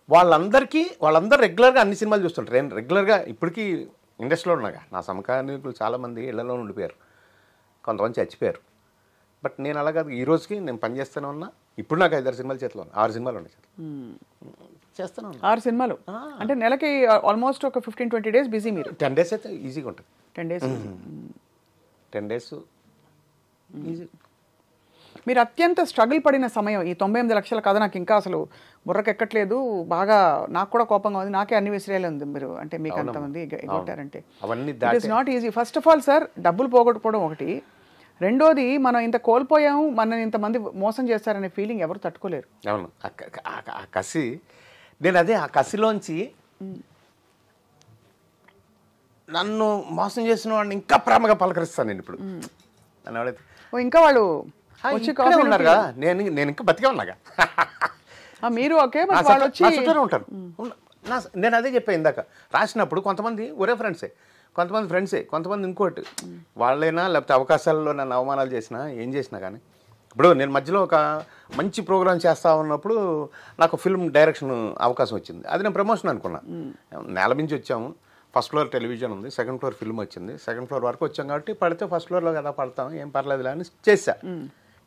వాళ్ళందరూ రెగ్యులర్గా అన్ని సినిమాలు చూస్తుంటారు. నేను రెగ్యులర్గా ఇప్పటికీ ఇండస్ట్రీలో ఉన్నాగా, నా సమకాలీకులు చాలామంది ఇళ్లలో ఉండిపోయారు, కొంతమంది చచ్చిపోయారు. బట్ నేను అలా కాదు, ఈ రోజుకి నేను పని చేస్తూనే ఉన్నా. ఇప్పుడు నాకు 5-6 సినిమాలు చేతిలో ఉన్నాయి, 6 సినిమాలు ఉన్నాయి చేస్తాను. 6 సినిమాలు అంటే నెలకి ఆల్మోస్ట్ ఒక 15-20 days బిజీ. మీరు 10 days అయితే ఈజీగా ఉంటుంది. 10 days 10 days ఈజీ. మీరు అత్యంత స్ట్రగుల్ పడిన సమయం, ఈ 98 లక్షల కథ నాకు ఇంకా అసలు బుర్రకెక్కట్లేదు, బాగా నాకు కూడా కోపంగా ఉంది, నాకే అన్ని విసిరేయాలి ఉంది మీరు అంటే మీకు అంతమంది ఎగొట్టారంటే it is not easy. First of all sir, డబ్బులు పోగొట్టుకోవడం ఒకటి, రెండోది మనం ఇంత కోల్పోయాము, మనని ఇంతమంది మోసం చేస్తారనే ఫీలింగ్ ఎవరు తట్టుకోలేరు. అవును, ఆ కసి, నేను అదే ఆ కసిలోంచి నన్ను మోసం చేసిన వాడిని ఇంకా ప్రేమగా పలకరిస్తాను నేను ఇప్పుడు. నన్ను ఎవడైతే ఇంకా వాళ్ళు ఉన్నారు కదా, నేను ఇంకా బతికే ఉన్నాగా, మీరు ఓకే వాళ్ళు వచ్చి ఉంటారు. నేను అదే చెప్పాను ఇందాక, రాసినప్పుడు కొంతమంది ఒరే ఫ్రెండ్సే, కొంతమంది ఇంకోటి వాళ్ళైనా, లేకపోతే అవకాశాలలో నన్ను అవమానాలు చేసినా ఏం చేసినా కానీ. ఇప్పుడు నేను మధ్యలో ఒక మంచి ప్రోగ్రామ్ చేస్తా ఉన్నప్పుడు నాకు ఫిల్మ్ డైరెక్షన్ అవకాశం వచ్చింది, అది నేను ప్రమోషన్ అనుకున్నా. నేలమించి వచ్చాము, ఫస్ట్ ఫ్లోర్ టెలివిజన్ ఉంది, సెకండ్ ఫ్లోర్ ఫిల్మ్ వచ్చింది, సెకండ్ ఫ్లోర్ వరకు వచ్చాం కాబట్టి పడితే ఫస్ట్ ఫ్లోర్లో కదా పడతాం, ఏం పర్లేదులే అని చేశా.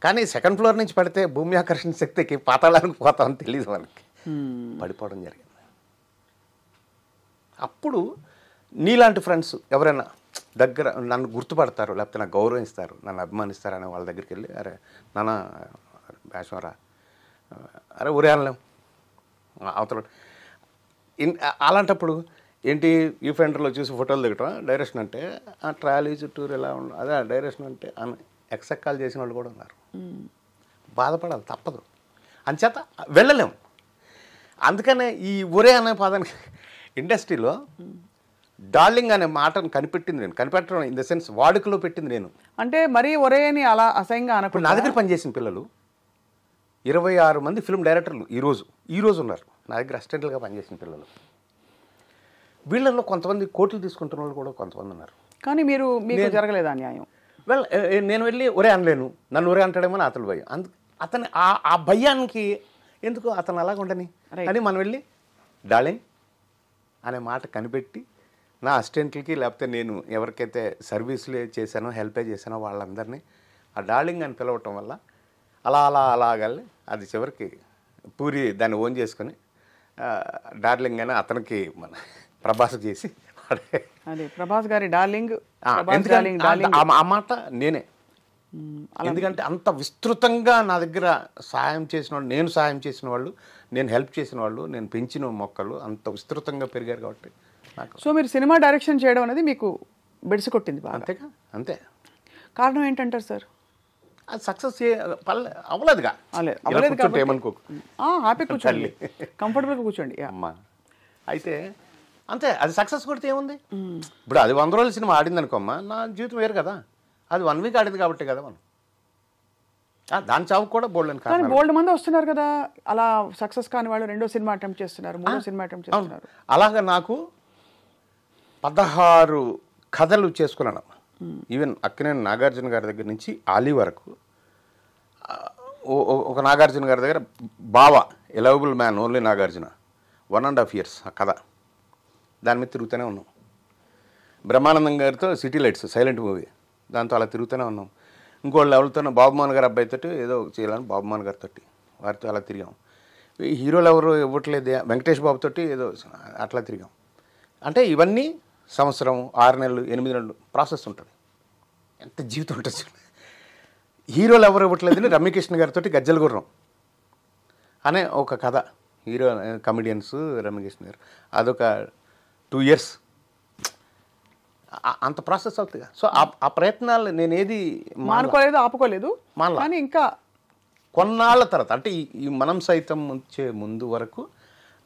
కానీ సెకండ్ ఫ్లోర్ నుంచి పడితే భూమి ఆకర్షణ శక్తికి పాతాళానికి పోతామని తెలియదు మనకి, పడిపోవడం జరిగింది. అప్పుడు నీలాంటి ఫ్రెండ్స్ ఎవరైనా దగ్గర నన్ను గుర్తుపడతారు, లేకపోతే నాకు గౌరవిస్తారు, నన్ను అభిమానిస్తారు అనే వాళ్ళ దగ్గరికి వెళ్ళి, అరే నాన్న వేషంరా, అరే ఊరే అనలేం అవతల. అలాంటప్పుడు ఏంటి ఈ ఫెండర్లో చూసి ఫోటోలు దిగటం డైరెక్షన్ అంటే ఆ ట్రాలీ చుట్టూరు ఎలా ఉండదు అదే డైరెక్షన్ అంటే ఎక్సెక్కాలు చేసిన వాళ్ళు కూడా ఉన్నారు. బాధపడాలి తప్పదు, అంచేత వెళ్ళలేము. అందుకనే ఈ ఒరే అనే పదానికి ఇండస్ట్రీలో డార్లింగ్ అనే మాటను కనిపెట్టింది నేను, కనిపెట్టడం ఇన్ ద సెన్స్ వాడుకలో పెట్టింది నేను. అంటే మరీ ఒరే అని అలా అసహ్యంగా ఇప్పుడు నా దగ్గర పనిచేసిన పిల్లలు 26 మంది ఫిల్మ్ డైరెక్టర్లు ఈరోజు ఉన్నారు నా దగ్గర అసిస్టెంట్లుగా పనిచేసిన పిల్లలు. వీళ్ళల్లో కొంతమంది కోట్లు తీసుకుంటున్న వాళ్ళు కూడా కొంతమంది ఉన్నారు. కానీ మీకు జరగలేదు అన్యాయం? నేను వెళ్ళి ఒరే అనలేను, నన్ను ఒరే అంటాడేమో అతను భయం. అతని ఆ భయానికి ఎందుకు అతను అలాగ ఉండని అని మనం వెళ్ళి డార్లింగ్ అనే మాట కనిపెట్టి నా అసిస్టెంట్లకి లేకపోతే నేను ఎవరికైతే సర్వీసులు చేశానో హెల్పే చేశానో వాళ్ళందరినీ ఆ డార్లింగ్ అని పిలవటం వల్ల అలాగల్లి అది చివరికి పూరి దాన్ని ఓన్ చేసుకొని డార్లింగ్ అని అతనికి మన ప్రభాస్ చేసి అదే ప్రభాస్ గారి డార్లింగ్. ఆ మాట నేనే, ఎందుకంటే అంత విస్తృతంగా నా దగ్గర సహాయం చేసిన వాళ్ళు, నేను సహాయం చేసిన వాళ్ళు, నేను హెల్ప్ చేసిన వాళ్ళు, నేను పెంచిన మొక్కలు అంత విస్తృతంగా పెరిగారు కాబట్టి నాకు. సో మీరు సినిమా డైరెక్షన్ చేయడం అనేది మీకు బెడిసి కొట్టింది బాగా? అంతేగా, అంతే. కారణం ఏంటంటారు సార్? అది సక్సెస్ అవ్వలేదుగా. ఏమనుకోకు, హ్యాపీ కూర్చోండి, కంఫర్టబుల్గా కూర్చోండి అమ్మా. అయితే అంతే, అది సక్సెస్ కొడితే ఏముంది. ఇప్పుడు అది 100 రోజుల సినిమా ఆడింది అనుకోమ్మా, నా జీవితం వేరు కదా. అది 1 వీక్ ఆడింది కాబట్టి కదా మనం. దాని చావుకు కూడా బోల్డ్ మంది వస్తున్నారు కదా అలా సక్సెస్ కాని వాళ్ళు. 2వ సినిమా అటెంప్ట్ చేస్తున్నారు, 3వ సినిమా అటెంప్ట్ చేస్తున్నారు. అలాగా నాకు 16 కథలు చేసుకున్నాను. ఈవెన్ అక్కినేని నాగార్జున గారి దగ్గర నుంచి ఆలీ వరకు. ఒక నాగార్జున గారి దగ్గర బావా ఎలవబుల్ మ్యాన్ ఓన్లీ నాగార్జున 1.5 years ఆ కథ, దాని మీద తిరుగుతూనే ఉన్నాం. బ్రహ్మానందం గారితో సిటీ లైట్స్ సైలెంట్ మూవీ, దాంతో అలా తిరుగుతూనే ఉన్నాం. ఇంకోళ్ళు ఎవరితోనో బాబుమోహన్ గారి అబ్బాయితో ఏదో చేయాలని బాబుమోహన్ గారితో వారితో అలా తిరిగాం. హీరోలు ఎవరు ఇవ్వట్లేదు, వెంకటేష్ బాబుతో ఏదో అట్లా తిరిగాం. అంటే ఇవన్నీ సంవత్సరం 6 నెలలు 8 నెలలు ప్రాసెస్ ఉంటుంది. ఎంత జీవితం ఉంటుంది. హీరోలు ఎవరు ఇవ్వట్లేదని రమ్యకృష్ణ గారితో గజ్జల గుర్రం అనే ఒక కథ, హీరో కమెడియన్స్ రమ్యకృష్ణ గారు, అదొక 2 years అంత ప్రాసెస్ అవుతుంది. సో ఆ ప్రయత్నాలు నేను ఏది మానుకోలేదు, ఆపుకోలేదు. కానీ ఇంకా కొన్నాళ్ళ తర్వాత అంటే ఈ మనం సైతం వచ్చే ముందు వరకు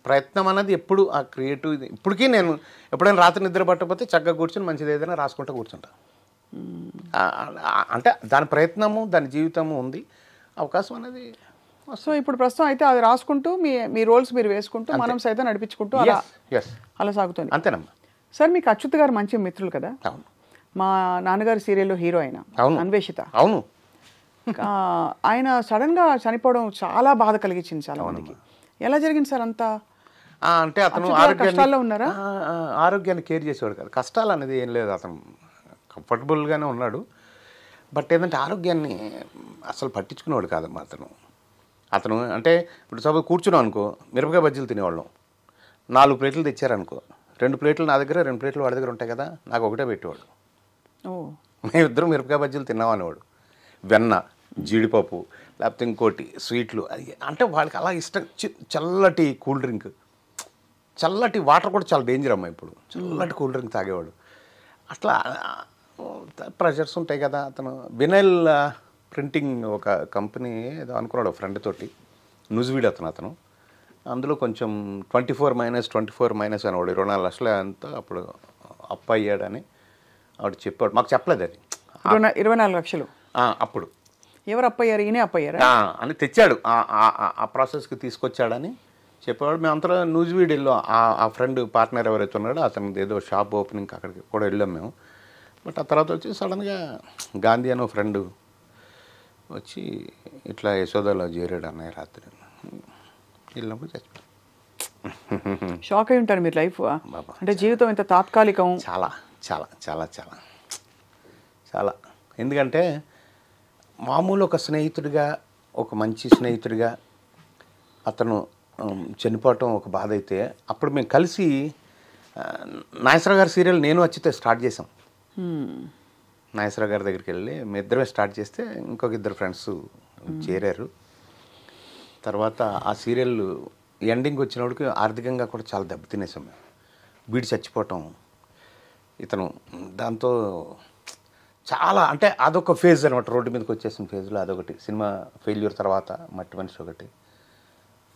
ప్రయత్నం అనేది ఎప్పుడు ఆ క్రియేటివ్. ఇప్పటికీ నేను ఎప్పుడైనా రాత్రి నిద్ర పట్టకపోతే చక్కగా కూర్చొని మంచిది ఏదైనా రాసుకుంటూ కూర్చుంటా. అంటే దాని ప్రయత్నము దాని జీవితము ఉంది, అవకాశం అనేది. సో ఇప్పుడు ప్రస్తుతం అయితే అది రాసుకుంటూ మీ రోల్స్ మీరు వేసుకుంటూ మనం సైతం నడిపించుకుంటూ అలా సాగుతుంది. అంతేనమ్మా. సార్ మీకు అచ్యుత్ గారు మంచి మిత్రులు కదా? అవును. మా నాన్నగారి సీరియల్లో హీరో అయిన అన్వేషిత. అవును. ఆయన సడన్ గా చనిపోవడం చాలా బాధ కలిగించింది చాలా మందికి. ఎలా జరిగింది సార్ అంతా? అంటే అతను కష్టాల్లో ఉన్నారా? ఆరోగ్యాన్ని కేర్ చేసేవాడు కదా, కష్టాలు అనేది ఏం లేదు, అతను కంఫర్టబుల్గానే ఉన్నాడు. బట్ ఏంటంటే ఆరోగ్యాన్ని అసలు పట్టించుకునేవాడు కాదమ్మా అతను. అంటే ఇప్పుడు సపోజ్ కూర్చున్నాం అనుకో, మిరపకాయ బజ్జీలు తినేవాళ్ళం. 4 ప్లేట్లు తెచ్చారనుకో, 2 ప్లేట్లు నా దగ్గర, 2 ప్లేట్లు వాడి దగ్గర ఉంటాయి కదా, నాకు ఒకటే పెట్టేవాడు. మేమిద్దరం మిరపకాయ బజ్జీలు తిన్నాం అనేవాడు. వెన్న, జీడిపప్పు, లేకపోతే ఇంకోటి స్వీట్లు, అంటే వాళ్ళకి అలా ఇష్టం. చల్లటి కూల్ డ్రింక్, చల్లటి వాటర్ కూడా చాలా డేంజర్ అమ్మా ఇప్పుడు. చల్లటి కూల్ డ్రింక్ తాగేవాడు. అట్లా ప్రెషర్స్ ఉంటాయి కదా. అతను వినైల్ ప్రింటింగ్ ఒక కంపెనీ ఏదో అనుకున్నాడు ఫ్రెండ్ తోటి, న్యూజివీడ్ అతను. అందులో కొంచెం 24-24- అనేవాడు. 24 లక్షలు అంతా అప్పుడు అప్పు అయ్యాడని ఆవిడ చెప్పాడు. మాకు చెప్పలేదు అది. 24 లక్షలు అప్పుడు. ఎవరు అప్పయ్యారు? ఈయనే అప్పయ్యారా అని తెచ్చాడు, ఆ ప్రాసెస్కి తీసుకొచ్చాడని చెప్పేవాడు. మేము అంతా న్యూజివీడ్ వెళ్ళాం. ఆ ఫ్రెండ్ పార్ట్నర్ ఎవరైతే ఉన్నాడో అతనిది ఏదో షాప్ ఓపెనింగ్ అక్కడికి కూడా వెళ్ళాం మేము. బట్ ఆ తర్వాత వచ్చి సడన్గా గాంధీ అని ఫ్రెండ్ వచ్చి ఇట్లా యశోదలో చేరాడు అన్నయ్య రాత్రి. వెళ్ళినప్పుడు చచ్చిపోయాడు. షాక్ అయి ఉంటారు మీరు లైఫ్. అంటే జీవితం ఎంత తాత్కాలికం. చాలా చాలా చాలా చాలా చాలా. ఎందుకంటే మామూలు ఒక స్నేహితుడిగా, ఒక మంచి స్నేహితుడిగా అతను చనిపోవటం ఒక బాధ అయితే, అప్పుడు మేము కలిసి నాగేశ్వరరావు గారి సీరియల్ నేను వచ్చితే స్టార్ట్ చేసాం. నాగేశ్వరరావు గారి దగ్గరికి వెళ్ళి మీ ఇద్దరమే స్టార్ట్ చేస్తే ఇంకొక 2 ఫ్రెండ్స్ చేరారు. తర్వాత ఆ సీరియల్ ఎండింగ్ వచ్చినప్పటికి ఆర్థికంగా కూడా చాలా దెబ్బతినేసాం మేము. వీడి చచ్చిపోవటం, ఇతను దాంతో చాలా అంటే అదొక ఫేజ్ అనమాట. రోడ్డు మీదకి వచ్చేసిన ఫేజ్లో అదొకటి. సినిమా ఫెయిల్యూర్ తర్వాత మట్టి మనిషి ఒకటి.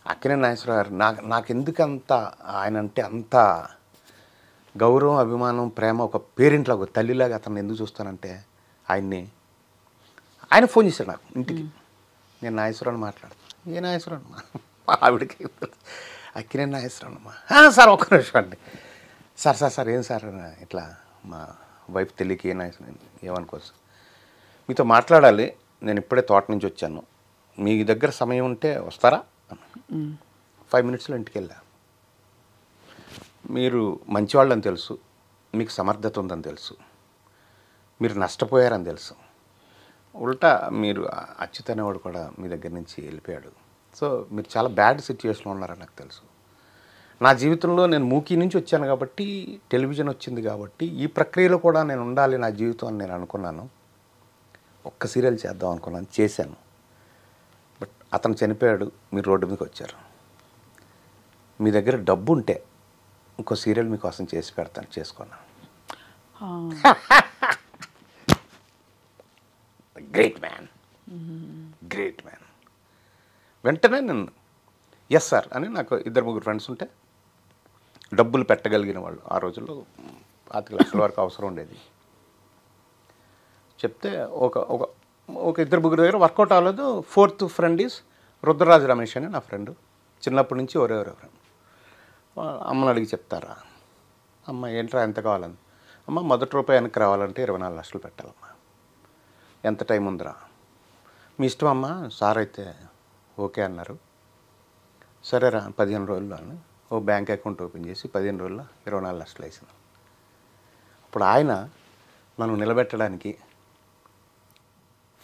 అక్కినేని నాగేశ్వరరావు గారు నాకెందుకంత ఆయన అంటే అంత గౌరవం, అభిమానం, ప్రేమ, ఒక పేరెంట్లాగా, ఒక తల్లిలాగా అతను ఎందుకు చూస్తానంటే ఆయన ఫోన్ చేశాడు నాకు ఇంటికి. నేను నాగేశ్వరరావు మాట్లాడుతాను. ఏ నాగేశ్వరరావు మా ఆవిడకి అక్కినేని నాగేశ్వరరావు సార్ ఒక్క నిమిషం అండి. సార్ ఏం సార్ ఇట్లా మా వైఫ్ తెలియక ఏమనుకోవచ్చు, మీతో మాట్లాడాలి, నేను ఇప్పుడే తోట నుంచి వచ్చాను, మీ దగ్గర సమయం ఉంటే వస్తారా? 5 minutesలో ఇంటికి వెళ్ళా. మీరు మంచివాళ్ళని తెలుసు, మీకు సమర్థత ఉందని తెలుసు, మీరు నష్టపోయారని తెలుసు, ఉల్టా మీరు అచ్యుత్ అనేవాడు కూడా మీ దగ్గర నుంచి వెళ్ళిపోయాడు, సో మీరు చాలా బ్యాడ్ సిచ్యువేషన్లో ఉన్నారని నాకు తెలుసు. నా జీవితంలో నేను మూకీ నుంచి వచ్చాను కాబట్టి, టెలివిజన్ వచ్చింది కాబట్టి, ఈ ప్రక్రియలో కూడా నేను ఉండాలి నా జీవితం అని నేను అనుకున్నాను. ఒక్క సీరియల్ చేద్దాం అనుకున్నాను, చేశాను. బట్ అతను చనిపోయాడు, మీరు రోడ్డు మీదకి వచ్చారు. మీ దగ్గర డబ్బు ఉంటే ఇంకో సీరియల్ మీకోసం చేసి పెడతాను, చేసుకున్నాను. Great man. వెంటనే నేను ఎస్ సార్ అని, నాకు 2-3 ఫ్రెండ్స్ ఉంటే డబ్బులు పెట్టగలిగిన వాళ్ళు, ఆ రోజుల్లో 5 లక్షల వరకు అవసరం ఉండేది. చెప్తే ఒక 2-3 దగ్గర వర్కౌట్ అవ్వలేదు. 4th friend is Rudraraju Ramesh అని నా ఫ్రెండ్, చిన్నప్పటి నుంచి ఒరే ఫ్రెండ్. అమ్మని అడిగి చెప్తారా? అమ్మ ఏంట్రా ఎంత కావాలని? అమ్మ మొదటి రూపాయి వెనక్కి రావాలంటే 24 లక్షలు పెట్టాలమ్మా. ఎంత టైం ఉందిరా? మీ ఇష్టం అమ్మ, సార్ అయితే ఓకే అన్నారు. సరేరా 15 రోజుల్లో అని ఓ బ్యాంక్ అకౌంట్ ఓపెన్ చేసి 15 రోజుల్లో 24 లక్షలు వేసిన. అప్పుడు ఆయన నన్ను నిలబెట్టడానికి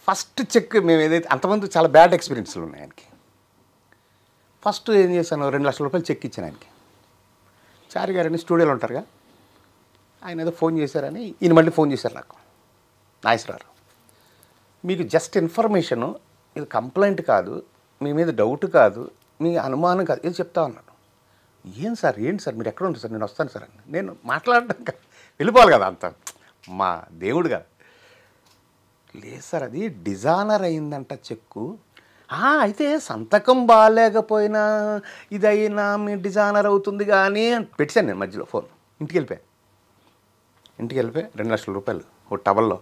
ఫస్ట్ చెక్, మేము ఏదైతే అంతమంది చాలా బ్యాడ్ ఎక్స్పీరియన్స్లు ఉన్నాయి ఆయనకి. ఫస్ట్ ఏం చేశాను, 2 లక్షల రూపాయలు చెక్ ఇచ్చాను ఆయనకి. చారి గారని స్టూడియోలో ఉంటారుగా, ఆయన ఏదో ఫోన్ చేశారని ఈయన మళ్ళీ ఫోన్ చేశారు నాకు, నాగేశ్వరరావు మీకు జస్ట్ ఇన్ఫర్మేషను, ఇది కంప్లైంట్ కాదు, మీ మీద డౌట్ కాదు, మీ అనుమానం కాదు, ఇది చెప్తా ఉన్నాను. ఏంటి సార్ మీరు ఎక్కడ ఉంటారు సార్? నేను వస్తాను సార్ అని. నేను మాట్లాడడం వెళ్ళిపోవాలి కదా, అంత మా దేవుడు కదా. లేదు సార్, అది డిజానర్ అయిందంట చెక్కు. అయితే సంతకం బాగాలేకపోయినా ఇదైనా మీ డిజానర్ అవుతుంది కానీ పెట్టాను నేను మధ్యలో ఫోన్. ఇంటికి వెళ్ళిపోయి 2 లక్షల రూపాయలు ఓ టవల్లో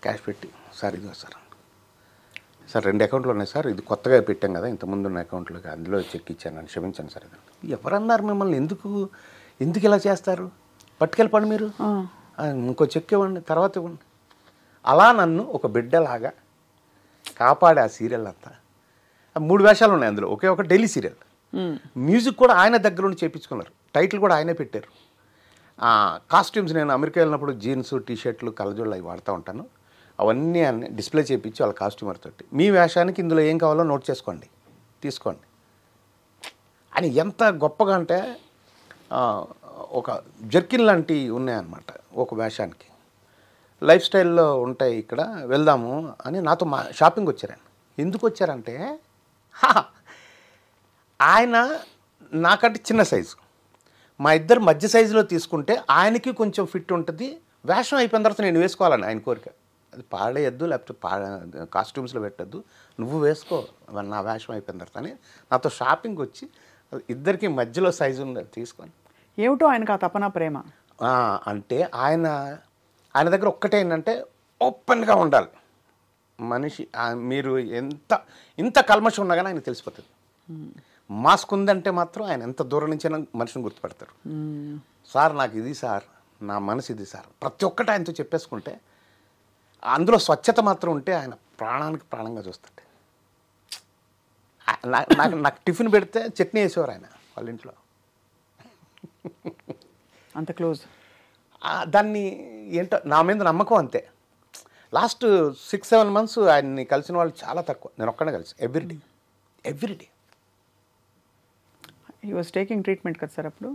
క్యాష్ పెట్టి, సార్ ఇదిగో సార్ 2 అకౌంట్లు ఉన్నాయి సార్, ఇది కొత్తగా పెట్టాం కదా, ఇంతకుముందు ఉన్న అకౌంట్లోకి అందులో చెక్ ఇచ్చాను అని, క్షమించండి సార్. ఎవరన్నారు మిమ్మల్ని, ఎందుకు ఇలా చేస్తారు? పట్టుకెళ్ళిపోండి మీరు, ఇంకో చెక్ ఇవ్వండి, తర్వాత ఇవ్వండి. అలా నన్ను ఒక బిడ్డలాగా కాపాడే ఆ సీరియల్ అంతా. 3 వేషాలు ఉన్నాయి అందులో, ఒక డైలీ సీరియల్. మ్యూజిక్ కూడా ఆయన దగ్గర నుండి చేయించుకున్నారు, టైటిల్ కూడా ఆయనే పెట్టారు. కాస్ట్యూమ్స్ నేను అమెరికా వెళ్ళినప్పుడు జీన్స్, టీషర్ట్లు, కలజోళ్ళు అవి వాడుతూ ఉంటాను. అవన్నీ అన్నీ డిస్ప్లే చేయించి వాళ్ళ కాస్ట్యూమర్ తోటి, మీ వేషానికి ఇందులో ఏం కావాలో నోట్ చేసుకోండి, తీసుకోండి అని. ఎంత గొప్పగా అంటే ఒక జర్కిన్ లాంటివి ఉన్నాయన్నమాట ఒక వేషానికి. లైఫ్ స్టైల్లో ఉంటాయి, ఇక్కడ వెళ్దాము అని నాతో షాపింగ్ వచ్చారు. ఆయన ఎందుకు వచ్చారంటే, ఆయన నాకంటే చిన్న సైజు, మా ఇద్దరు మధ్య సైజులో తీసుకుంటే ఆయనకి కొంచెం ఫిట్ ఉంటుంది, వేషం అయిపోయిన తర్వాత నేను వేసుకోవాలని ఆయన కోరిక. అది పాడేయద్దు, లేకపోతే కాస్ట్యూమ్స్లో పెట్టద్దు, నువ్వు వేసుకో నా వేషం అయిపోయిన తర్వాత అని నాతో షాపింగ్ వచ్చి ఇద్దరికి మధ్యలో సైజు ఉంది తీసుకొని. ఏమిటో ఆయనకు ఆ తపన ప్రేమ అంటే ఆయన దగ్గర ఒక్కటే ఏంటంటే ఓపెన్గా ఉండాలి మనిషి. మీరు ఇంత కల్మషం ఉన్నా కానీ ఆయన తెలిసిపోతుంది. మాస్క్ ఉందంటే మాత్రం ఆయన ఎంత దూరం నుంచైనా మనిషిని గుర్తుపెడతారు. సార్ నాకు ఇది సార్, నా మనసు ఇది సార్, ప్రతి ఒక్కటి ఆయనతో చెప్పేసుకుంటే, అందులో స్వచ్ఛత మాత్రం ఉంటే ఆయన ప్రాణానికి ప్రాణంగా చూస్తాడు. నాకు టిఫిన్ పెడితే చట్నీ వేసేవారు ఆయన వాళ్ళ ఇంట్లో, అంత క్లోజ్. దాన్ని ఏంటో నా మీద నమ్మకం అంతే. లాస్ట్ 6-7 months ఆయన్ని కలిసిన వాళ్ళు చాలా తక్కువ, నేను ఒక్కడే కలిసి everyday. He was taking treatment కదా సార్ అప్పుడు?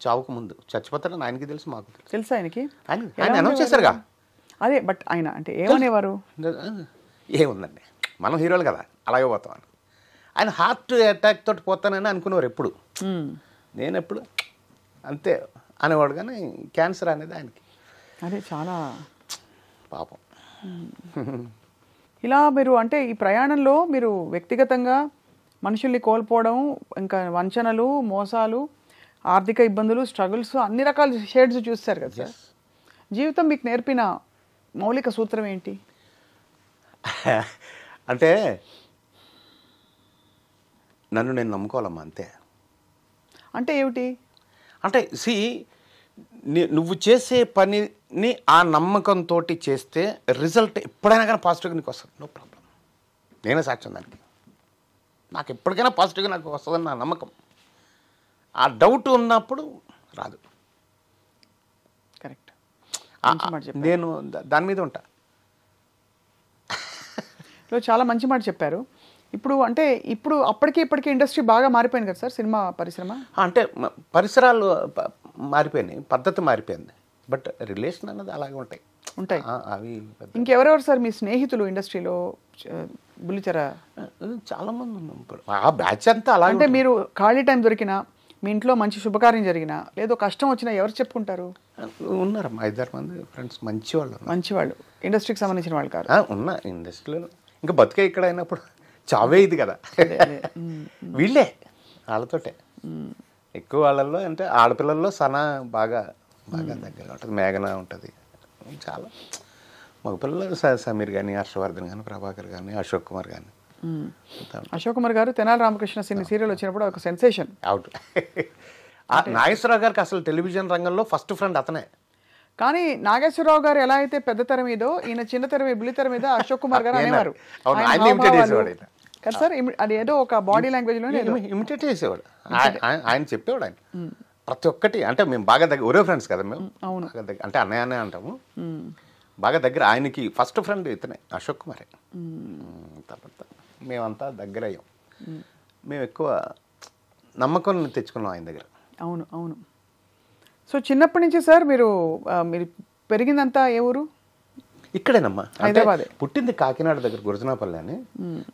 చావుకు ముందు. చచ్చిపోతాడని ఆయనకి తెలుసు, మాకు తెలుసు. ఆయనకి ఆయన అనౌన్స్ చేశారుగా. అదే, బట్ ఆయన అంటే ఏమనేవారు? ఏముందండి, మనం హీరోలు కదా, అలాగే పోతామని. ఆయన హార్ట్ అటాక్ తోటి పోతానని అనుకునేవారు ఎప్పుడు. నేను ఎప్పుడు అంతే అనేవాడు. కానీ క్యాన్సర్ అనేది ఆయనకి అదే చాలా పాపం. ఇలా మీరు అంటే ఈ ప్రయాణంలో మీరు వ్యక్తిగతంగా మనుషుల్ని కోల్పోవడం, ఇంకా వంచనలు, మోసాలు, ఆర్థిక ఇబ్బందులు, స్ట్రగుల్స్, అన్ని రకాల షేడ్స్ చూస్తారు కదా సార్. జీవితం మీకు నేర్పిన మౌలిక సూత్రం ఏంటి? అంటే నన్ను నేను నమ్ముకోవాలమ్మా, అంతే. అంటే ఏమిటి? అంటే నువ్వు చేసే పనిని ఆ నమ్మకంతో చేస్తే రిజల్ట్ ఎప్పుడైనా కానీ పాజిటివ్గా నీకు వస్తుంది. No problem. నేనే సాక్ష్యం దానికి. నాకు ఎప్పటికైనా పాజిటివ్గా నాకు వస్తుందని నా నమ్మకం. ఆ డౌట్ ఉన్నప్పుడు రాదు. కరెక్ట్. నేను దాని మీద ఉంటా. చాలా మంచి మాట చెప్పారు. ఇప్పుడు అంటే అప్పటికి ఇప్పటికీ ఇండస్ట్రీ బాగా మారిపోయింది కదా సార్, సినిమా పరిశ్రమ. అంటే పరిసరాలు మారిపోయినాయి, పద్ధతి మారిపోయింది, బట్ రిలేషన్ అనేది అలాగే ఉంటాయి. అవి ఇంకెవరెవరు సార్ మీ స్నేహితులు ఇండస్ట్రీలో? బుల్లితెర చాలా మంది ఉన్నారు. ఆ బ్యాచ్ అంతా అలా. అంటే మీరు ఖాళీ టైం దొరికినా, మీ ఇంట్లో మంచి శుభకార్యం జరిగినా, లేదో కష్టం వచ్చినా ఎవరు చెప్పుకుంటారు? ఉన్నారమ్మా 5-6 మంది ఫ్రెండ్స్, మంచివాళ్ళు, ఇండస్ట్రీకి సంబంధించిన వాళ్ళు కాదు. ఉన్న ఇండస్ట్రీలో ఇంకా బతికే ఇక్కడ అయినప్పుడు చావే ఇది కదా. వీళ్ళే వాళ్ళతోటే ఎక్కువ. వాళ్ళల్లో అంటే ఆడపిల్లల్లో సనా బాగా దగ్గర ఉంటుంది, మేఘన ఉంటుంది. చాలా మగపిల్లలు సమీర్ కానీ, హర్షవర్ధన్ కానీ, ప్రభాకర్ కానీ, అశోక్ కుమార్ కానీ. అశోక్ కుమార్ గారు తెనాలి రామకృష్ణ సీరియల్ వచ్చినప్పుడు ఒక సెన్సేషన్. అవుట్. నాగేశ్వరరావు గారికి అసలు టెలివిజన్ రంగంలో ఫస్ట్ ఫ్రెండ్ అతనే. కానీ నాగేశ్వరరావు గారు ఎలా అయితే పెద్ద తెర మీదో, ఈయన చిన్న తెర మీద, బుల్లి తెర మీద అశోక్ కుమార్ గారు అనేవారు కదా సార్. అది ఏదో ఒక బాడీ లాంగ్వేజ్ లో ఇమిటేట్ చేసేవాడు. ఆయన చెప్పేవాడు. ఆయన ప్రతి ఒక్కటి అంటే మేము బాగా దగ్గర, ఒరే ఫ్రెండ్స్ కదా మేము. అవును. అంటే అన్నయ్య అంటాము, బాగా దగ్గర. ఆయనకి ఫస్ట్ ఫ్రెండ్ ఇతనే, అశోక్ కుమారే. తర్వాత మేమంతా దగ్గర అయ్యాం. మేము ఎక్కువ నమ్మకం తెచ్చుకున్నాం ఆయన దగ్గర. అవును. సో చిన్నప్పటి నుంచి సార్ మీరు పెరిగిందంతా ఏ ఊరు? ఇక్కడేనమ్మా, హైదరాబాద్. పుట్టింది కాకినాడ దగ్గర గురజనాపల్లి అని.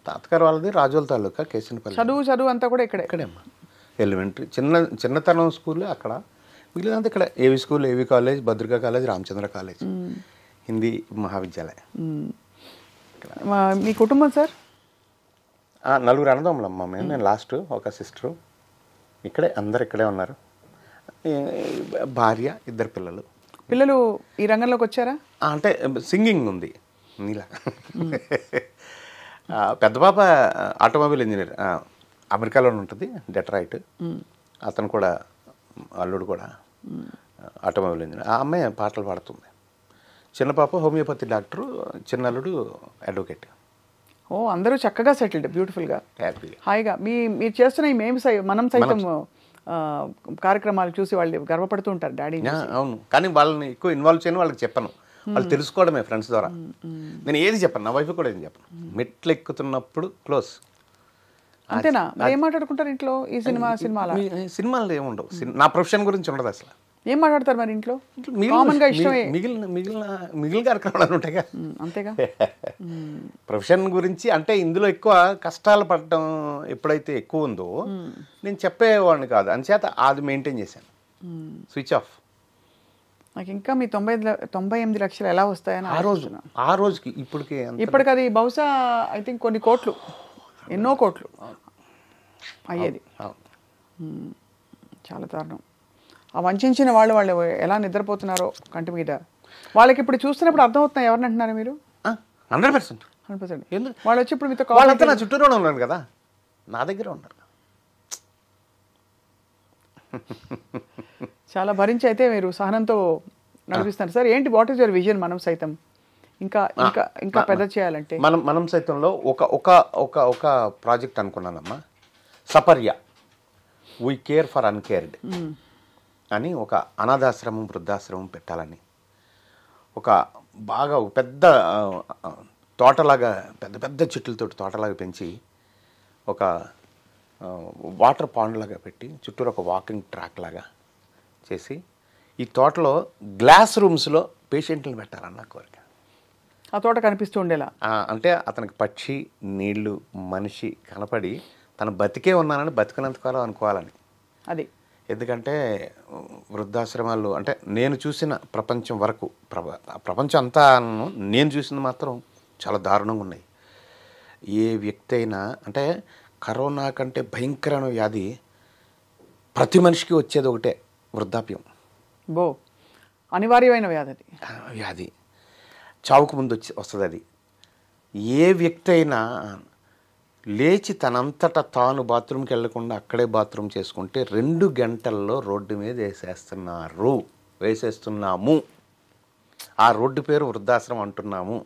తాతగారు వాళ్ళది రాజోల తాలూకా కేసినపల్లి. చదువు అంతా కూడా ఇక్కడేమ్మా. ఎలిమెంటరీ చిన్నతనం స్కూల్ అక్కడ, మిగిలినంత ఇక్కడ. AV school, AV college, Bhadrika college, Ramachandra college, Hindi మహావిద్యాలయం. మీ కుటుంబం సార్? 4 అన్నదమ్ములమ్మ మేము. నేను లాస్ట్, ఒక సిస్టరు. ఇక్కడే అందరు ఇక్కడే ఉన్నారు. భార్య, 2 పిల్లలు. పిల్లలు ఈ రంగంలోకి వచ్చారా? అంటే సింగింగ్ ఉంది నీలా. పెద్ద పాప ఆటోమొబైల్ ఇంజనీర్, అమెరికాలోనే ఉంటుంది, డెట్రాయిట్. అతను కూడా, అల్లుడు కూడా ఆటోమొబైల్ ఇంజనీర్. ఆ అమ్మాయి పాటలు పాడుతుంది. చిన్న పాప హోమియోపతి డాక్టరు, చిన్నల్లుడు అడ్వకేట్. అందరూ చక్కగా సెటిల్డ్, బ్యూటిఫుల్గా, హ్యాపీగా, హాయిగా. మీరు చేస్తున్న ఈ మనం సైతం కార్యక్రమాలు చూసి వాళ్ళు గర్వపడుతూ ఉంటారు డాడీ. అవును. కానీ వాళ్ళని ఎక్కువ ఇన్వాల్వ్ చేయని వాళ్ళకి చెప్పను. వాళ్ళు తెలుసుకోవడమే ఫ్రెండ్స్ ద్వారా. నేను ఏది చెప్పను, నా వైఫ్ కూడా ఏది చెప్పను. మెట్లు ఎక్కుతున్నప్పుడు క్లోజ్ అంతేనా? ఏం మాట్లాడుకుంటారు ఇంట్లో? ఈ సినిమాలు ఏముండవు. నా ప్రొఫెషన్ గురించి ఉండదు అసలు. ఏం మాట్లాడతారు మరి ఇంట్లో? కామన్గా ఇష్టమే మిగిలిన కార్యక్రమాలు ఉంటాయి అంతేగా. ప్రొఫెషన్ గురించి అంటే ఇందులో ఎక్కువ కష్టాలు పడటం ఎప్పుడైతే ఎక్కువ ఉందో నేను చెప్పేవాడిని కాదు. అంచేత అది మెయింటైన్ చేశాను, స్విచ్ ఆఫ్. నాకు ఇంకా మీ 98 లక్షలు ఎలా వస్తాయని ఆ రోజుకి ఇప్పటికి అది బహుశా ఐ థింక్ కొన్ని కోట్లు, ఎన్నో కోట్లు అయ్యేది. చాలా దారుణం. ఆ వంచిన వాళ్ళు ఎలా నిద్రపోతున్నారో కంటి మీద. వాళ్ళకి ఇప్పుడు చూస్తున్నప్పుడు అర్థమవుతున్నాయి. ఎవరిని అంటున్నారు మీరు? 100%. వాళ్ళు వచ్చి ఇప్పుడు మీతో నా చుట్టూనే ఉన్నారు కదా, నా దగ్గర ఉన్నారు. చాలా భరించి అయితే మీరు సహనంతో నడిపిస్తున్నారు సార్. ఏంటి, వాట్ ఈస్ యువర్ విజన్ మనం సైతం? ఇంకా పెద్ద చేయాలంటే మనం సైతంలో ఒక ప్రాజెక్ట్ అనుకున్నానమ్మా. Saparya, we care for uncared అని ఒక అనాథాశ్రమం, వృద్ధాశ్రమం పెట్టాలని. ఒక పెద్ద తోటలాగా, పెద్ద చెట్లతో తోటలాగా పెంచి, ఒక వాటర్ పాండ్ లాగా పెట్టి, చుట్టూరు ఒక వాకింగ్ ట్రాక్ లాగా చేసి, ఈ తోటలో గ్లాస్ రూమ్స్లో పేషెంట్లను పెట్టాలన్న కోరిక. ఆ తోట కనిపిస్తూ ఉండేలా. అంటే అతనికి పక్షి, నీళ్లు, మనిషి కనపడి తను బతికే ఉన్నానని, బతికినంతకాలం అనుకోవాలని. అది ఎందుకంటే వృద్ధాశ్రమాలు అంటే నేను చూసిన ప్రపంచం వరకు ప్రపంచం అంతా నేను చూసింది మాత్రం చాలా దారుణంగా ఉన్నాయి. ఏ వ్యక్తి అయినా అంటే కరోనా కంటే భయంకరమైన వ్యాధి ప్రతి మనిషికి వచ్చేది ఒకటే, వృద్ధాప్యం. అనివార్యమైన వ్యాధి చావుకు ముందు వస్తుంది అది. ఏ వ్యక్తి అయినా లేచి తనంతటా తాను బాత్రూమ్కి వెళ్లకుండా అక్కడే బాత్రూమ్ చేసుకుంటే 2 గంటల్లో రోడ్డు మీద వేసేస్తున్నాము. ఆ రోడ్డు పేరు వృద్ధాశ్రమం అంటున్నాము.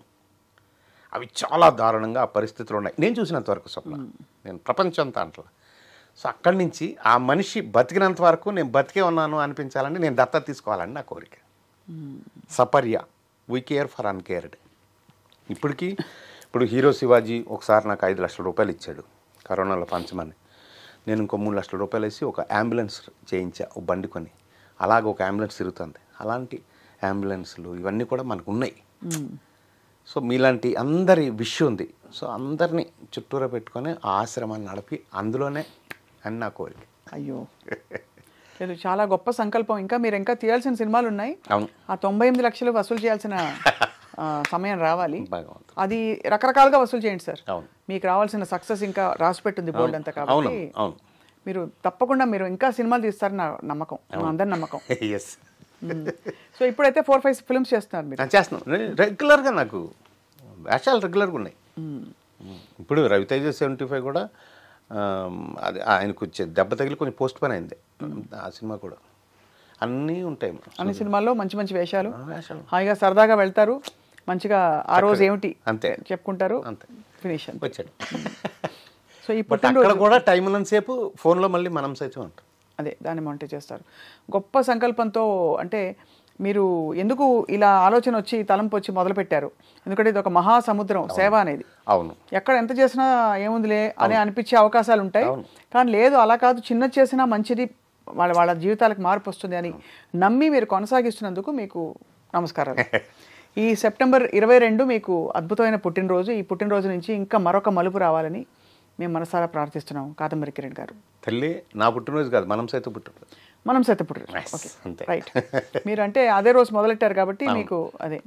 అవి చాలా దారుణంగా ఆ పరిస్థితులు ఉన్నాయి నేను చూసినంతవరకు. స్వప్న, నేను ప్రపంచం అంతా అంటలా. సో అక్కడి నుంచి ఆ మనిషి బతికినంత వరకు నేను బతికే ఉన్నాను అనిపించాలని నేను దత్తత తీసుకోవాలని నా కోరిక. సపర్య, వీ కేర్ ఫర్ అన్కేర్డ్. ఇప్పుడు హీరో శివాజీ ఒకసారి నాకు 5 లక్షల రూపాయలు ఇచ్చాడు కరోనాలో పంచమని. నేను ఇంకో 3 లక్షల రూపాయలు వేసి ఒక అంబులెన్స్ చేయించా, ఒక బండి కొని. అలాగే ఒక అంబులెన్స్ తిరుగుతుంది. అలాంటి అంబులెన్స్లు ఇవన్నీ కూడా మనకు ఉన్నాయి. సో మీలాంటి అందరి విషయం ఉంది. సో అందరినీ చుట్టూరా పెట్టుకొని ఆ ఆశ్రమాన్ని నడిపి అందులోనే అని నా కోరిక. అయ్యో లేదు, చాలా గొప్ప సంకల్పం. మీరు ఇంకా తీయాల్సిన సినిమాలు ఉన్నాయి. అవును, ఆ 98 లక్షలు వసూలు చేయాల్సిన సమయం రావాలి. భగవంతుడు. అది రకరకాలుగా వసూలు చేయండి సార్. అవును, మీకు రావాల్సిన సక్సెస్ ఇంకా రాసి పెట్టింది బోల్డ్ అంతా. కాబట్టి అవును, మీరు తప్పకుండా మీరు ఇంకా సినిమాలు తీస్తారు నా నమ్మకం, మా అందరి నమ్మకం. ఎస్. సో ఇప్పుడైతే 4-5 ఫిల్మ్స్ చేస్తున్నారు మీరు? చేస్తున్నాను రెగ్యులర్గా. నాకు వేషాలు రెగ్యులర్గా ఉన్నాయి. ఇప్పుడు రవితేజ 75 కూడా అది ఆయనకు వచ్చే దెబ్బ తగిలి కొంచెం పోస్ట్ పోన్ అయింది. ఆ సినిమా కూడా అన్నీ ఉంటాయి. అన్ని సినిమాల్లో మంచి మంచి వేషాలు, హాయిగా సరదాగా వెళ్తారు. మంచిగా ఆ రోజు ఏమిటి అంతే చెప్పుకుంటారు, అంతే, ఫినిష్ వచ్చాడు. సో ఈ పుట్టినరోజు కూడా టైం ఉన్నంతసేపు ఫోన్లో మళ్ళీ మనం సైతం ఉంటాం. అదే దాన్ని మానిటర్ చేస్తారు. గొప్ప సంకల్పంతో. అంటే మీరు ఎందుకు ఇలా ఆలోచన వచ్చి తలంపు వచ్చి మొదలుపెట్టారు? ఎందుకంటే ఇది ఒక మహాసముద్రం సేవ అనేది. అవును, ఎక్కడ ఎంత చేసినా ఏముందిలే అని అనిపించే అవకాశాలు ఉంటాయి. కానీ లేదు, అలా కాదు, చిన్న చేసినా మంచిది, వాళ్ళ జీవితాలకు మార్పు వస్తుంది అని నమ్మి మీరు కొనసాగిస్తున్నందుకు మీకు నమస్కారాలు. ఈ సెప్టెంబర్ 22 మీకు అద్భుతమైన పుట్టినరోజు. ఈ పుట్టినరోజు నుంచి ఇంకా మరొక మలుపు రావాలని మేము మనసారా ప్రార్థిస్తున్నాం. కాదంబరి కిరణ్ గారు, తల్లి నా పుట్టినరోజు కాదు, మనం సైతం పుట్టినరోజు. Okay, right. మీరు అంటే అదే రోజు మొదలెట్టారు కాబట్టి మీకు అదే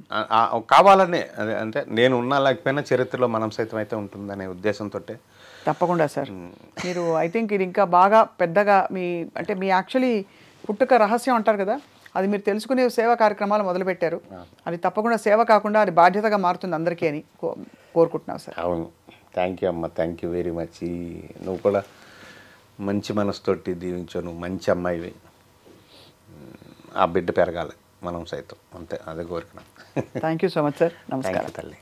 కావాలనే, అదే అంటే నేను ఉన్నా లేకపోయినా చరిత్రలో మనం సైతం అయితే ఉంటుందనే ఉద్దేశంతో. తప్పకుండా సార్. మీరు ఐ థింక్ ఇది ఇంకా బాగా పెద్దగా మీ యాక్చువల్లీ పుట్టుక రహస్యం అంటారు కదా, అది మీరు తెలుసుకునే సేవా కార్యక్రమాలు మొదలుపెట్టారు. అది తప్పకుండా సేవ కాకుండా అది బాధ్యతగా మారుతుంది అందరికీ అని కోరుకుంటున్నాను సార్. అవును, థ్యాంక్ యూ అమ్మ, థ్యాంక్ యూ వెరీ మచ్. నువ్వు కూడా మంచి మనసుతోటి దీవించావు. నువ్వు మంచి అమ్మాయివి. ఆ బిడ్డ పెరగాలి మనం సైతం, అంతే, అదే కోరిక. Thank you so much sir. నమస్కారం తల్లి.